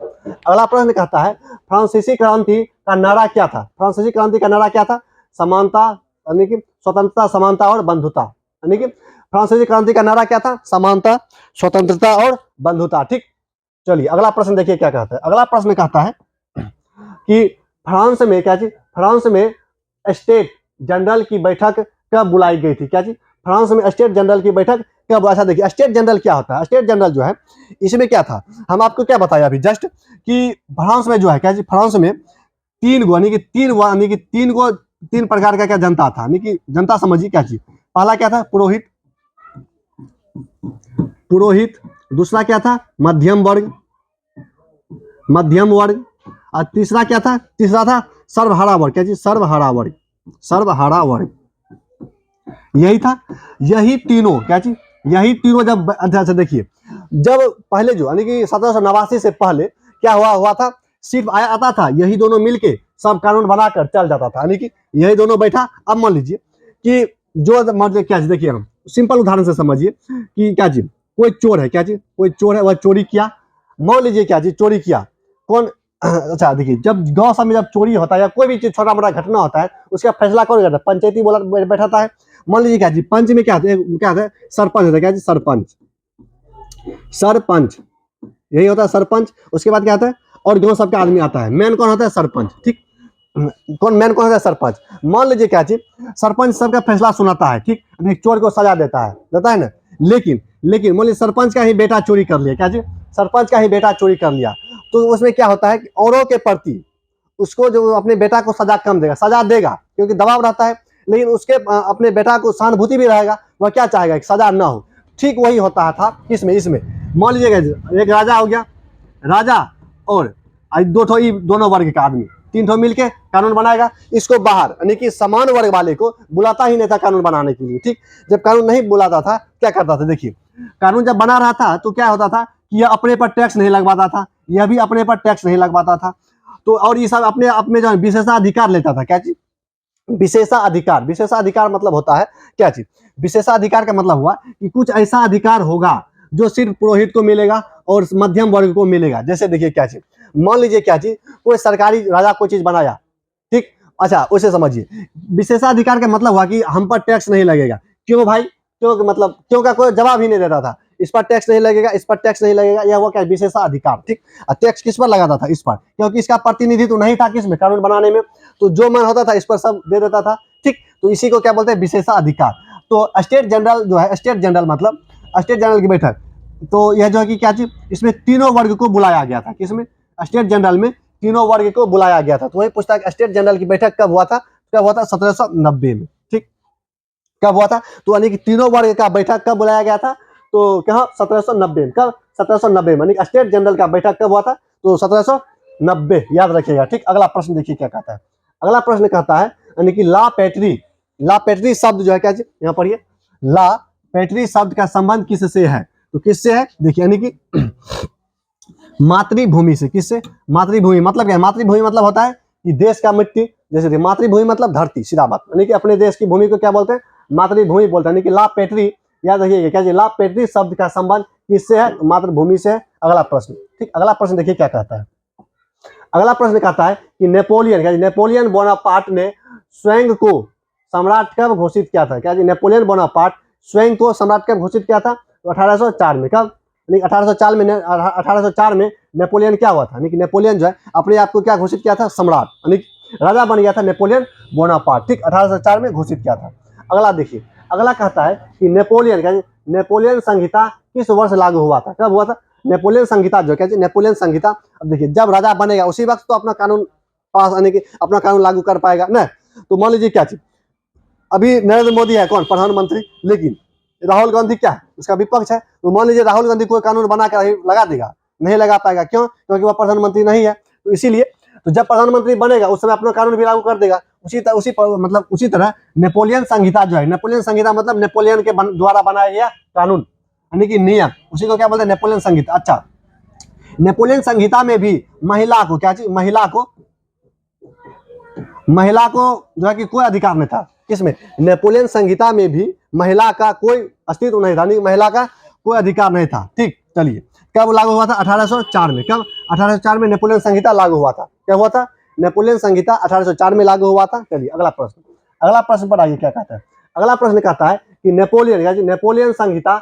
अगला प्रश्न कहता है फ्रांसीसी क्रांति का नारा क्या था? फ्रांसीसी क्रांति का नारा क्या था? समानता, यानी कि स्वतंत्रता, समानता और बंधुता। यानी कि फ्रांसीसी क्रांति का नारा क्या था? समानता, स्वतंत्रता और बंधुता। ठीक, चलिए अगला प्रश्न देखिए क्या कहता है। अगला प्रश्न कहता है कि फ्रांस में क्या चीज, फ्रांस में स्टेट जनरल की बैठक कब बुलाई गई थी? क्या चीज, फ्रांस में स्टेट जनरल की बैठक कब? अच्छा देखिए, स्टेट जनरल क्या होता है? स्टेट जनरल जो है इसमें क्या था, हम आपको क्या बताया अभी जस्ट कि फ्रांस में जो है क्या चीज, फ्रांस में तीन गो यानी कि तीन प्रकार का क्या जनता था, यानी कि जनता समझिए क्या चीज। पहला क्या था? पुरोहित, पुरोहित। दूसरा क्या था? मध्यम वर्ग, मध्यम वर्ग। और तीसरा क्या था? तीसरा था सर्वहारा वर्ग। क्या चीज? सर्वहारा वर्ग, सर्वहारा वर्ग। यही था, यही तीनों क्या चीज, यही तीनों जब अच्छा देखिए, जब पहले जो यानी कि 1789 से पहले क्या हुआ था, सिर्फ आया आता था यही दोनों मिलके सब कानून बनाकर चल जाता था, यानी कि यही दोनों बैठा। अब मान लीजिए कि जो मतलब क्या चीज, देखिए हम सिंपल उदाहरण से समझिए कि क्या चीज, कोई चोर है, क्या चीज, कोई चोर है, वह चोरी किया। मान लीजिए क्या चीज, चोरी किया कौन, अच्छा देखिए, जब गांव सब में जब चोरी होता है या कोई भी चीज छोटा मोटा घटना होता है उसका फैसला कौन करता है? पंचायती बोला बैठाता है। मान लीजिए क्या जी, पंच में क्या होता है? सरपंच होता है। क्या जी? सरपंच, सरपंच यही होता है सरपंच। उसके बाद क्या होता है? और गांव सबका आदमी आता है। मेन कौन होता है? सरपंच। ठीक, कौन मेन कौन होता है? सरपंच। मान लीजिए क्या चीज, सरपंच सबका फैसला सुनाता है, ठीक, चोर को सजा देता है ना। लेकिन लेकिन मान लीजिए सरपंच का ही बेटा चोरी कर लिया। क्या चीज? सरपंच का ही बेटा चोरी कर लिया, तो उसमें क्या होता है कि औरों के प्रति उसको जो अपने बेटा को सजा कम देगा, सजा देगा क्योंकि दबाव रहता है, लेकिन उसके अपने बेटा को सहानुभूति भी रहेगा, वह क्या चाहेगा कि सजा ना हो। ठीक वही होता था किसमें, इसमें। मान लीजिएगा एक राजा हो गया, राजा और दोनों वर्ग का आदमी, तीन ठो मिलके कानून बनाएगा। इसको बाहर यानी कि समान वर्ग वाले को बुलाता ही नहीं था कानून बनाने के लिए। ठीक, जब कानून नहीं बुलाता था क्या करता था, देखिए कानून जब बना रहा था तो क्या होता था कि यह अपने पर टैक्स नहीं लगवाता था, यह भी अपने पर टैक्स नहीं लगवाता था। तो और ये सब अपने अपने जो विशेषाधिकार लेता था। क्या चीज? विशेषाधिकार। विशेषाधिकार मतलब होता है क्या चीज, विशेषाधिकार का मतलब हुआ कि कुछ ऐसा अधिकार होगा जो सिर्फ पुरोहित को मिलेगा और मध्यम वर्ग को मिलेगा। जैसे देखिए क्या चीज, मान लीजिए क्या चीज, कोई सरकारी राजा कोई चीज बनाया, ठीक, अच्छा उसे समझिए। विशेषाधिकार का मतलब हुआ कि हम पर टैक्स नहीं लगेगा। क्यों भाई? क्यों मतलब क्यों का कोई जवाब ही नहीं देता था। इस पर टैक्स नहीं लगेगा, इस पर टैक्स नहीं लगेगा, यह हुआ क्या? विशेषाधिकार। ठीक, टैक्स किस पर लगाता था? इस पर, क्योंकि इसका प्रतिनिधित्व नहीं था किसमें? कानून बनाने में। तो जो मन होता था इस पर सब दे देता था। ठीक, तो इसी को क्या बोलते हैं? विशेषाधिकार। तो स्टेट जनरल जो है, स्टेट जनरल मतलब स्टेट जनरल की बैठक, तो यह जो है कि क्या चीज, इसमें तीनों वर्ग को बुलाया गया था। किसमें? स्टेट जनरल में तीनों वर्ग को बुलाया गया था। तो वही पूछता है स्टेट जनरल की बैठक कब हुआ था? कब हुआ था? 1790 में। ठीक, कब हुआ था? तो यानी कि तीनों वर्ग का बैठक कब बुलाया गया था? तो क्या 1790 में। कब? 1790 में। यानी स्टेट जनरल का बैठक कब हुआ था? तो 1790, याद रखिएगा। ठीक, अगला प्रश्न देखिए क्या कहता है। अगला प्रश्न कहता है यानी कि ला पैट्री, ला पैट्री शब्द जो है क्या चीज, यहाँ पढ़िए, ला पैट्री शब्द का संबंध किससे है? तो किससे है? देखिए यानी कि मातृभूमि से। किससे? मातृभूमि मतलब क्या है? मातृभूमि मतलब होता है कि देश का मिट्टी, जैसे मातृभूमि मतलब धरती, सीधा बात, यानी कि अपने देश की भूमि को क्या बोलते हैं? मातृभूमि बोलते हैं। यानी कि ला पैट्री, याद रखिएगा क्या चीज, ला पैट्री शब्द का संबंध किससे है? मातृभूमि से है। अगला प्रश्न, ठीक, अगला प्रश्न देखिए क्या कहता है। अगला प्रश्न कहता है कि नेपोलियन, नेपोलियन बोनापार्ट ने स्वयं को सम्राट कब घोषित किया था? क्या जी, नेपोलियन बोनापार्ट स्वयं को सम्राट कब घोषित किया था? तो 1804 में। कब? 1804 में नेपोलियन क्या हुआ था? यानी कि नेपोलियन जो है अपने आप को क्या घोषित किया था? सम्राट, यानी राजा बन गया था नेपोलियन बोनापार्ट। ठीक, 1804 में घोषित किया था। अगला देखिए, अगला कहता है कि नेपोलियन, नेपोलियन संहिता किस वर्ष लागू हुआ था? कब हुआ था? नेपोलियन संहिता जो क्या, नेपोलियन संहिता, अब देखिए जब राजा बनेगा उसी वक्त तो अपना कानून पास, यानी कि अपना कानून लागू कर पाएगा ना। तो मान लीजिए क्या चीज, अभी नरेंद्र मोदी है कौन? प्रधानमंत्री, लेकिन राहुल गांधी क्या है? उसका विपक्ष है। तो मान लीजिए राहुल गांधी कोई कानून बना कर लगा देगा, नहीं लगा पाएगा। क्यों? क्योंकि वह प्रधानमंत्री नहीं है। तो इसीलिए तो जब प्रधानमंत्री बनेगा उस समय अपना कानून भी लागू कर देगा। उसी तरह नेपोलियन संहिता जो है, नेपोलियन संहिता मतलब नेपोलियन के द्वारा बनाया गया कानून, यानी कि नियम, उसी को क्या बोलते हैं? नेपोलियन संहिता। अच्छा, नेपोलियन संहिता में भी महिला को क्या चीज, महिला को जो है कि कोई अधिकार नहीं था। किसमें, नेपोलियन संहिता में भी महिला का कोई अस्तित्व नहीं था, महिला का कोई अधिकार नहीं था। ठीक, चलिए कब लागू हुआ था, 1804 में। कब, 1804 में नेपोलियन संहिता लागू हुआ था। क्या हुआ था, नेपोलियन संहिता 1804 में लागू हुआ था। चलिए अगला प्रश्न, अगला प्रश्न पर आइए क्या कहता है। अगला प्रश्न कहता है कि नेपोलियन संहिता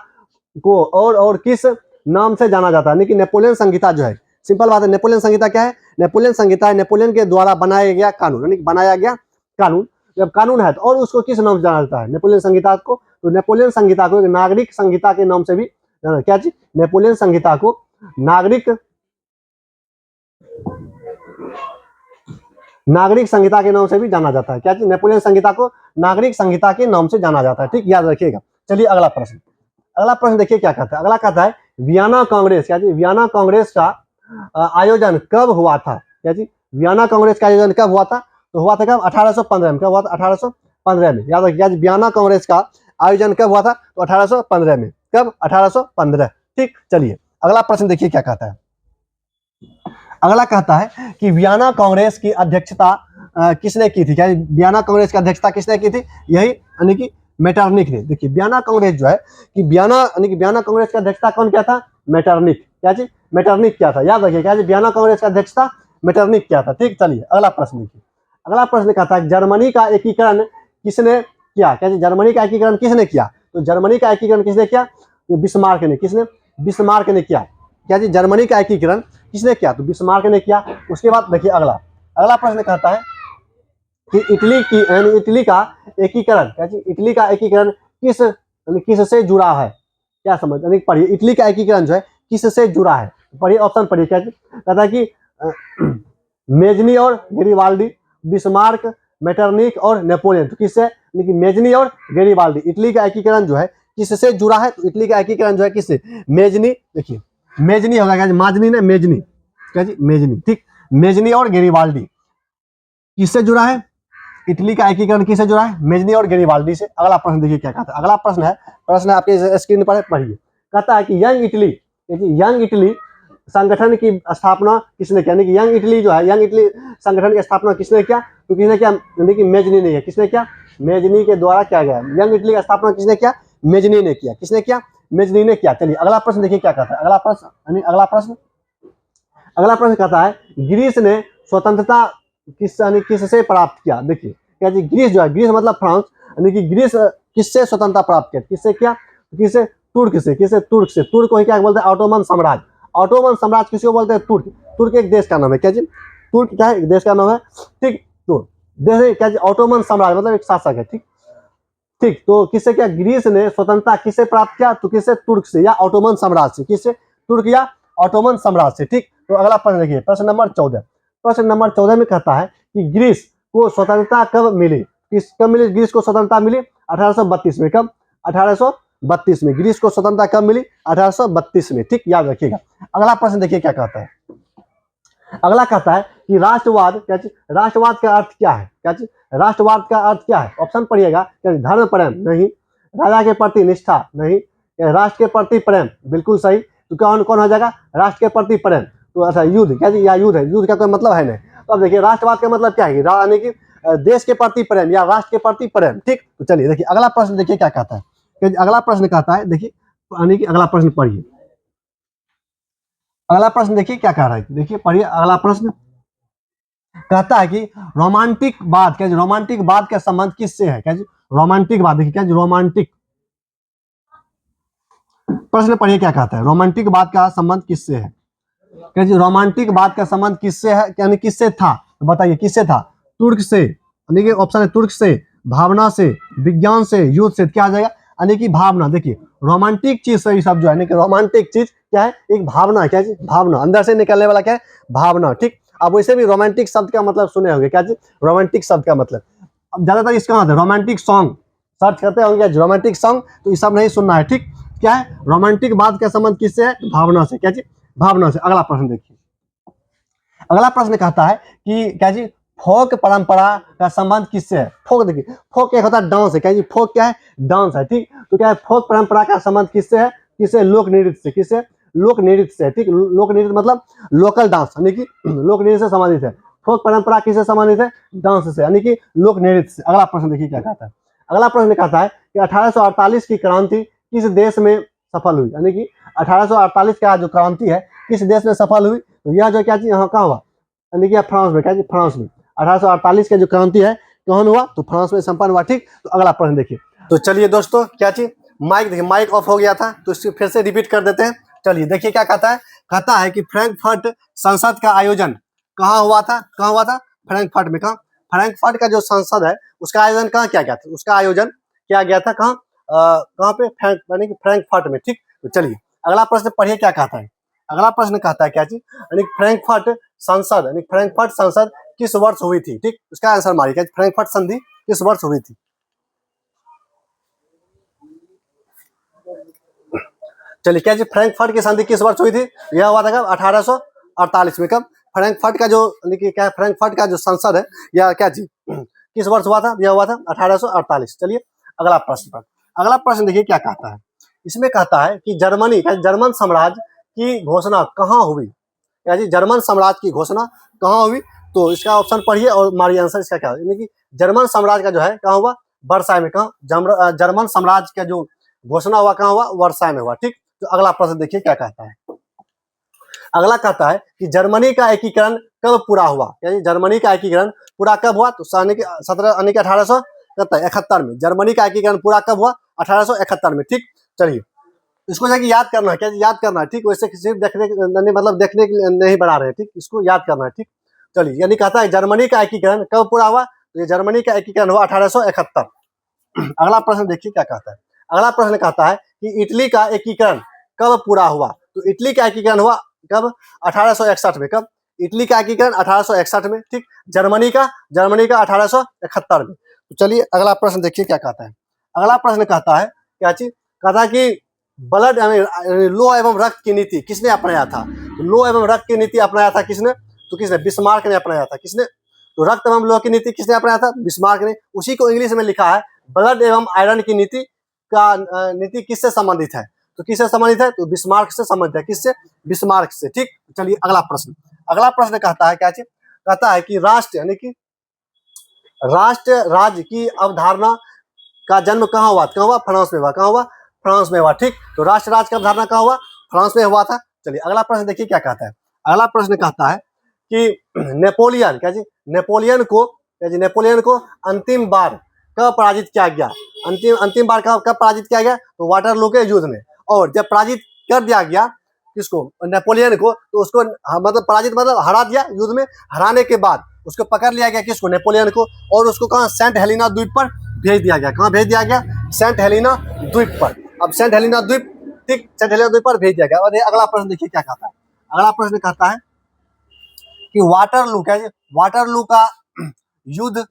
को और किस नाम से जाना जाता है, यानी कि नेपोलियन संहिता जो है, सिंपल बात है, नेपोलियन संहिता क्या है, नेपोलियन संहिता है नेपोलियन के द्वारा बनाया गया कानून, यानी बनाया गया कानून। जब कानून है तो और उसको किस नाम से जाना जाता है, नेपोलियन संहिता को, तो नेपोलियन संहिता को एक नागरिक संहिता के नाम से भी जाना, क्या चीज, नेपोलियन संहिता को नागरिक संहिता के नाम से भी जाना जाता है। क्या चीज, नेपोलियन संहिता को नागरिक संहिता के नाम से जाना जाता है। ठीक, याद रखिएगा। चलिए अगला प्रश्न, अगला प्रश्न देखिए क्या कहता है। अगला कहता है वियना कांग्रेस, क्या चीज, वियना कांग्रेस का आयोजन कब हुआ था। क्या चीज, वियना कांग्रेस का आयोजन कब हुआ था, तो हुआ था कब, 1815 में। कब हुआ था, 1815 में। याद रखिए, वियना कांग्रेस का आयोजन कब हुआ था, तो 1815 में। कब, 1815। ठीक, चलिए अगला प्रश्न देखिए क्या कहता है। अगला कहता है कि वियना कांग्रेस की अध्यक्षता किसने की थी। क्या वियना कांग्रेस की अध्यक्षता किसने की थी, यही यानी कि मेटरनिक ने। देखिए वियना कांग्रेस जो है कि वियना कांग्रेस की अध्यक्षता कौन किया था, मेटरनिक। क्या चीज, मेटरनिक किया था। याद रखिए, क्या वियना कांग्रेस की अध्यक्षता मेटरनिक किया था। ठीक, चलिए अगला प्रश्न देखिए। अगला प्रश्न कहता है जर्मनी का एकीकरण किसने किया। क्या जर्मनी का एकीकरण किसने किया, तो जर्मनी का एकीकरण किसने किया, तो बिस्मार्क ने। किसने, बिस्मार्क ने किया। क्या जी, जर्मनी का एकीकरण किसने किया, तो बिस्मार्क ने किया। उसके बाद देखिए अगला प्रश्न कहता है कि इटली का एकीकरण, क्या जी, इटली का एकीकरण किससे जुड़ा है। क्या समझ, यानी पढ़िए, इटली का एकीकरण जो है किससे जुड़ा है, पढ़िए ऑप्शन पढ़िए। क्या कहता है कि मेजनी और गेरिबाल्डी, बिस्मार्क, मेटरनिक और नेपोलियन। तो किससे, यानी कि मेजनी और गेरिबाल्डी। इटली का एकीकरण जो है किससे जुड़ा है, तो इटली का एकीकरण जो है किससे, मेजनी, देखिए मेजनी होगा, क्या माजनी ने, मेजनी, क्या जी, मेजनी। ठीक, मेजनी और गेरिबाल्डी किससे जुड़ा है, इटली का एकीकरण किससे जुड़ा है, मेजनी और गेरिबाल्डी से। अगला प्रश्न देखिए क्या कहता है। अगला प्रश्न आपके स्क्रीन पर पढ़िए। कहता है कि यंग इटली संगठन की स्थापना किसने किया, यानी कि यंग इटली जो है, यंग इटली संगठन की स्थापना किसने किया, तो किसने किया, यानी कि मेजनी ने किया। किसने किया, मेजनी के द्वारा किया गया। यंग इटली की स्थापना किसने किया, मेजनी ने किया। किसने किया, मेजनी ने किया। चलिए अगला प्रश्न देखिए क्या कहता है। अगला प्रश्न कहता है ग्रीस ने स्वतंत्रता किससे प्राप्त किया। देखिए क्या जी, ग्रीस जो है, ग्रीस मतलब फ्रांस, यानी कि ग्रीस किससे स्वतंत्रता प्राप्त किया, किससे किया, किससे, तुर्क से। किससे, तुर्क से। तुर्क को क्या बोलते हैं, ऑटोमन साम्राज्य। ऑटोमन साम्राज्य किसको बोलते हैं, तुर्क। तुर्क एक देश का नाम है। क्या जी, तुर्क क्या है, एक देश का नाम है। ठीक, तो देश क्या जी, ऑटोमन साम्राज्य मतलब एक शासक है। ठीक, ठीक, तो किससे क्या, ग्रीस ने स्वतंत्रता किससे प्राप्त किया, तो किससे, तुर्क से या ऑटोमन साम्राज्य से। किससे, तुर्क या ऑटोमन साम्राज्य से। ठीक, तो अगला प्रश्न देखिए, प्रश्न नंबर 14। प्रश्न नंबर 14 में कहता है कि ग्रीस को स्वतंत्रता कब मिली, कब मिली ग्रीस को स्वतंत्रता मिली, 1832 में। कब, 1832 में ग्रीस को स्वतंत्रता कब मिली, 1832 में। ठीक, याद रखिएगा। अगला प्रश्न देखिए क्या कहता है। अगला कहता है कि राष्ट्रवाद, क्या चीज, राष्ट्रवाद का अर्थ क्या है। क्या चीज, राष्ट्रवाद का अर्थ क्या है, ऑप्शन पढ़िएगा। धर्म प्रेम, नहीं। राजा के प्रति निष्ठा, नहीं। राष्ट्र के प्रति प्रेम, बिल्कुल सही। तो कौन कौन हो जाएगा, राष्ट्र के प्रति प्रेम। तो अच्छा, युद्ध, क्या जी, या युद्ध है, युद्ध का कोई मतलब है नहीं। तो अब देखिए राष्ट्रवाद का मतलब क्या है, यानी कि देश के प्रति प्रेम या राष्ट्र के प्रति प्रेम। ठीक, तो चलिए देखिए अगला प्रश्न देखिए क्या कहता है। अगला प्रश्न कहता है, देखिए यानी कि अगला प्रश्न पढ़िए। अगला प्रश्न देखिए क्या कह रहा है, देखिए पढ़िए। अगला प्रश्न कहता है कि रोमांटिक बाद, क्या रोमांटिक बाद का संबंध किससे है। क्या जी, रोमांटिक बाद, देखिए क्या जी, रोमांटिक, प्रश्न पढ़िए क्या कहता है, रोमांटिक बाद का संबंध किससे है। क्या जी, रोमांटिक बाद का संबंध किससे है, यानी किससे था, तो बताइए किससे था, तुर्क से, यानी कि ऑप्शन है तुर्क से, भावना से, विज्ञान से, युद्ध से। क्या आ जाएगा, यानी कि भावना। देखिए रोमांटिक चीज से सब जो है, यानी कि रोमांटिक चीज क्या है, एक भावना है। क्या जी, भावना, अंदर से निकलने वाला क्या है, भावना। ठीक, अब वैसे भी रोमांटिक शब्द का मतलब सुने होंगे। क्या जी, रोमांटिक शब्द का मतलब, अब ज्यादातर इसका मतलब रोमांटिक सॉन्ग सर्च करते होंगे, रोमांटिक सॉन्ग, तो ये सब नहीं सुनना है। ठीक, क्या है, रोमांटिक बाद का संबंध किससे है, भावना से। क्या जी, भावना से। अगला प्रश्न देखिए। अगला प्रश्न कहता है कि क्या जी, फोक परंपरा का संबंध किससे है। फोक, देखिए फोक क्या होता है, डांस है। क्या जी, फोक क्या है, डांस है। ठीक, तो क्या है, फोक परंपरा का संबंध किससे है, किससे, लोक नृत्य से। किससे, लोक नृत्य से। ठीक, लोक नृत्य मतलब लोकल डांस, यानी कि लोक नृत्य से संबंधित है। फोक परंपरा किससे संबंधित है? डांस से, यानी कि लोक नृत्य से। अगला प्रश्न देखिए क्या कहता है। अगला प्रश्न कहता है कि 1848 की क्रांति किस देश में सफल हुई, यानी कि 1848 का जो क्रांति है किस देश में सफल हुई? तो यह जो क्या चीज यहाँ कहाँ हुआ, यानी कि फ्रांस में। क्या चीज? फ्रांस में। 1848 का जो क्रांति है कौन हुआ? तो फ्रांस में संपन्न हुआ। ठीक, तो अगला प्रश्न देखिए। तो चलिए दोस्तों, क्या चीज, माइक देखिए, माइक ऑफ हो गया था तो इसको फिर से रिपीट कर देते हैं। चलिए देखिए क्या कहता है। कहता है कि फ्रैंकफर्ट संसद का आयोजन कहाँ हुआ था? कहाँ हुआ था? फ्रैंकफर्ट में। कहाँ? फ्रैंकफर्ट का जो संसद है उसका आयोजन कहाँ किया गया था? उसका आयोजन किया गया था कहाँ? कहाँ पे? यानी कि फ्रैंकफर्ट में। ठीक, तो चलिए अगला प्रश्न पढ़िए क्या कहता है। अगला प्रश्न कहता है क्या चीज, यानी फ्रैंकफर्ट संसद, यानी फ्रैंकफर्ट संसद किस वर्ष हुई थी? ठीक, उसका आंसर मारिए। क्या फ्रैंकफर्ट संधि किस वर्ष हुई थी? चलिए, क्या जी फ्रैंकफर्ट की संधि किस वर्ष हुई थी? यह हुआ था कब? 1848 में। कब? फ्रैंकफर्ट का जो, यानी क्या, फ्रैंकफर्ट का जो संसद है यह क्या जी किस वर्ष हुआ था? यह हुआ था 1848। चलिए अगला प्रश्न पर। अगला प्रश्न देखिए क्या कहता है। इसमें कहता है कि जर्मनी का जर्मन साम्राज्य की घोषणा कहाँ हुई? क्या जी जर्मन साम्राज्य की घोषणा कहाँ हुई? तो इसका ऑप्शन पढ़िए और मारिए आंसर इसका क्या है। यानी कि जर्मन साम्राज्य का जो है कहाँ हुआ? वर्साई में। कहाँ? जर्मन साम्राज्य का जो घोषणा हुआ कहाँ हुआ? वर्साई में हुआ। ठीक, तो अगला प्रश्न देखिए क्या कहता है। अगला कहता है कि जर्मनी का एकीकरण कब पूरा हुआ? यानी जर्मनी का एकीकरण पूरा कब हुआ? तो 1871 में। जर्मनी का एकीकरण पूरा कब हुआ? 1871 में। ठीक, चलिए इसको जाके याद करना है। क्या याद करना है? ठीक, वैसे सिर्फ देखने मतलब देखने के लिए नहीं बना रहे। ठीक, इसको याद करना है। ठीक, चलिए, यानी कहता है जर्मनी का एकीकरण कब पूरा हुआ? तो ये जर्मनी का एकीकरण हुआ 1871। अगला प्रश्न देखिए क्या कहता है। अगला प्रश्न कहता है कि इटली का एकीकरण कब पूरा हुआ? तो इटली का एकीकरण हुआ कब? 1861 में। कब? इटली का एकीकरण 1861 में। ठीक, जर्मनी का 1871 में। तो चलिए अगला प्रश्न देखिए क्या कहता है। अगला प्रश्न कहता है क्या चीज? कहता है कि ब्लड लो एवं रक्त की नीति किसने अपनाया था? तो लो एवं रक्त की नीति अपनाया था किसने? तो किसने? बिस्मार्क ने अपनाया था। किसने? तो रक्त एवं लोह की नीति किसने अपनाया था? बिस्मार्क ने। उसी को इंग्लिश में लिखा है ब्लड एवं आयरन की नीति का नीति किससे संबंधित है? तो किससे संबंधित है? तो बिस्मार्क से संबंधित है। किससे? बिस्मार्क से। ठीक, चलिए अगला प्रश्न। अगला प्रश्न कहता है क्या चीज? कहता है कि राष्ट्र, यानी कि राष्ट्र राज्य की अवधारणा का जन्म कहाँ हुआ? कहाँ हुआ? फ्रांस में हुआ। कहाँ हुआ? फ्रांस में हुआ। ठीक, तो राष्ट्र राज्य का अवधारणा कहाँ हुआ? फ्रांस में हुआ था। चलिए अगला प्रश्न देखिए क्या कहता है। अगला प्रश्न कहता है कि नेपोलियन, क्या जी, नेपोलियन को, क्या जी, नेपोलियन को अंतिम बार कब पराजित किया गया? अंतिम बार कब पराजित किया गया? तो वाटरलू के युद्ध में। और जब पराजित कर दिया गया किसको? नेपोलियन को, तो उसको मतलब पराजित मतलब हरा दिया युद्ध में। हराने के बाद उसको पकड़ लिया गया किसको? नेपोलियन को। और उसको कहाँ? सेंट हेलिना द्वीप पर भेज दिया गया। कहाँ भेज दिया गया? सेंट हेलिना द्वीप पर। अब सेंट हेलिना द्वीप, ठीक, सेंट हेलिना द्वीप पर भेज दिया गया। और अगला प्रश्न देखिए क्या कहता है। अगला प्रश्न कहता है कि वाटरलू, क्या वाटरलू का युद्ध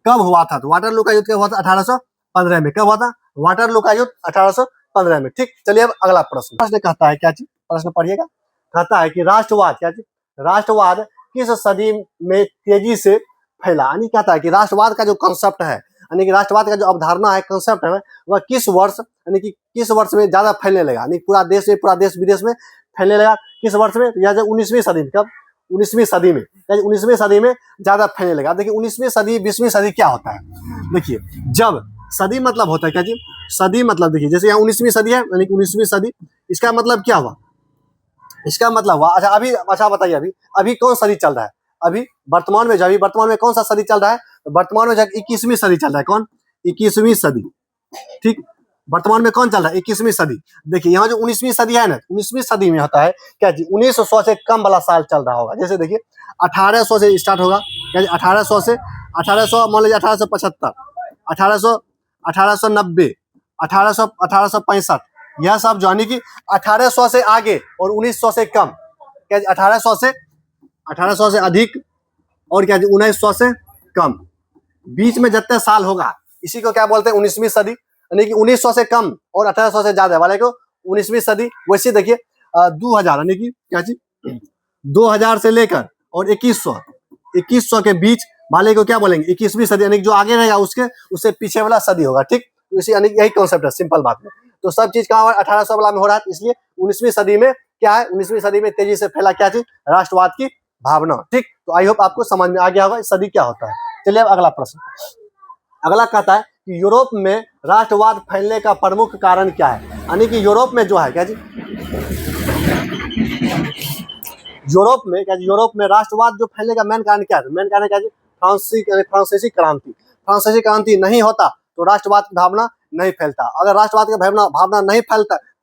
कब हुआ था? तो वाटरलू का युद्ध कब हुआ था? 1815 में। कब हुआ था वाटरलू का युद्ध? 1815 में। ठीक, चलिए अब अगला प्रश्न कहता है क्या चीज? प्रश्न पढ़िएगा। कहता है कि राष्ट्रवाद, क्या चीज, राष्ट्रवाद किस सदी में तेजी से फैला? यानी कहता है कि राष्ट्रवाद का जो कंसेप्ट है, यानी कि राष्ट्रवाद का जो अवधारणा है, कंसेप्ट है, वह किस वर्ष, यानी कि किस वर्ष में ज्यादा फैलने लगा? यानी पूरा देश विदेश में फैलने लगा। किस वर्ष में? तो यह 19वीं सदी में। कब? 19वीं सदी में। 19वीं सदी में ज्यादा फैलने लगा। देखिए 19वीं सदी 20वीं सदी क्या होता है? देखिए जब सदी मतलब होता है क्या जी? सदी मतलब देखिए जैसे यहाँ 19वीं सदी है, यानी कि 19वीं सदी, इसका मतलब क्या हुआ? इसका मतलब हुआ, अच्छा अभी, अच्छा बताइए अभी कौन सदी चल रहा है? अभी वर्तमान में, अभी वर्तमान में कौन सा सदी चल रहा है? तो वर्तमान में 21वीं सदी चल रहा है। कौन? 21वीं सदी। ठीक, वर्तमान में कौन चल रहा है? 21वीं सदी। देखिए यहाँ जो 19वीं सदी है ना, 19वीं सदी में होता है क्या जी? 1900 से कम वाला साल चल रहा होगा। जैसे देखिए 1800 से स्टार्ट होगा, क्या जी? 1800 से 1800, मान लीजिए 1875, 1800, 1890, 1800, 1865, यह सब जो, यानी कि 1800 से आगे और 1900 से कम, क्या 1800 से अधिक और क्या 1900 से कम, बीच में जितने साल होगा इसी को क्या बोलते हैं? 19वीं सदी। यानी कि 1900 से कम और 1800 से ज्यादा वाले को 19वीं सदी। वैसे देखिए 2000, यानी कि क्या चीज, 2000 से लेकर और 2100 के बीच वाले को क्या बोलेंगे? 21वीं सदी। यानी कि जो आगे रहेगा उससे पीछे वाला सदी होगा। ठीक, इसी यानी यही कॉन्सेप्ट है, सिंपल बात में। तो सब चीज कहाँ 1800 वाला में हो रहा है, इसलिए 19वीं सदी में क्या है? 19वीं सदी में तेजी से फैला क्या चीज? राष्ट्रवाद की भावना। ठीक, तो आई होप आपको समझ में आ गया होगा सदी क्या होता है। चलिए अब अगला प्रश्न। अगला कहता है कि यूरोप में राष्ट्रवाद फैलने का प्रमुख कारण क्या है। यानी कि यूरोप में जो है क्या जी, यूरोप में राष्ट्रवाद जो फैलने का मेन कारण क्या है। मेन कारण क्या है जी, फ्रांसीसी क्रांति। फ्रांसीसी क्रांति नहीं होता तो राष्ट्रवाद की भावना नहीं फैलता। अगर राष्ट्रवाद की भावना नहीं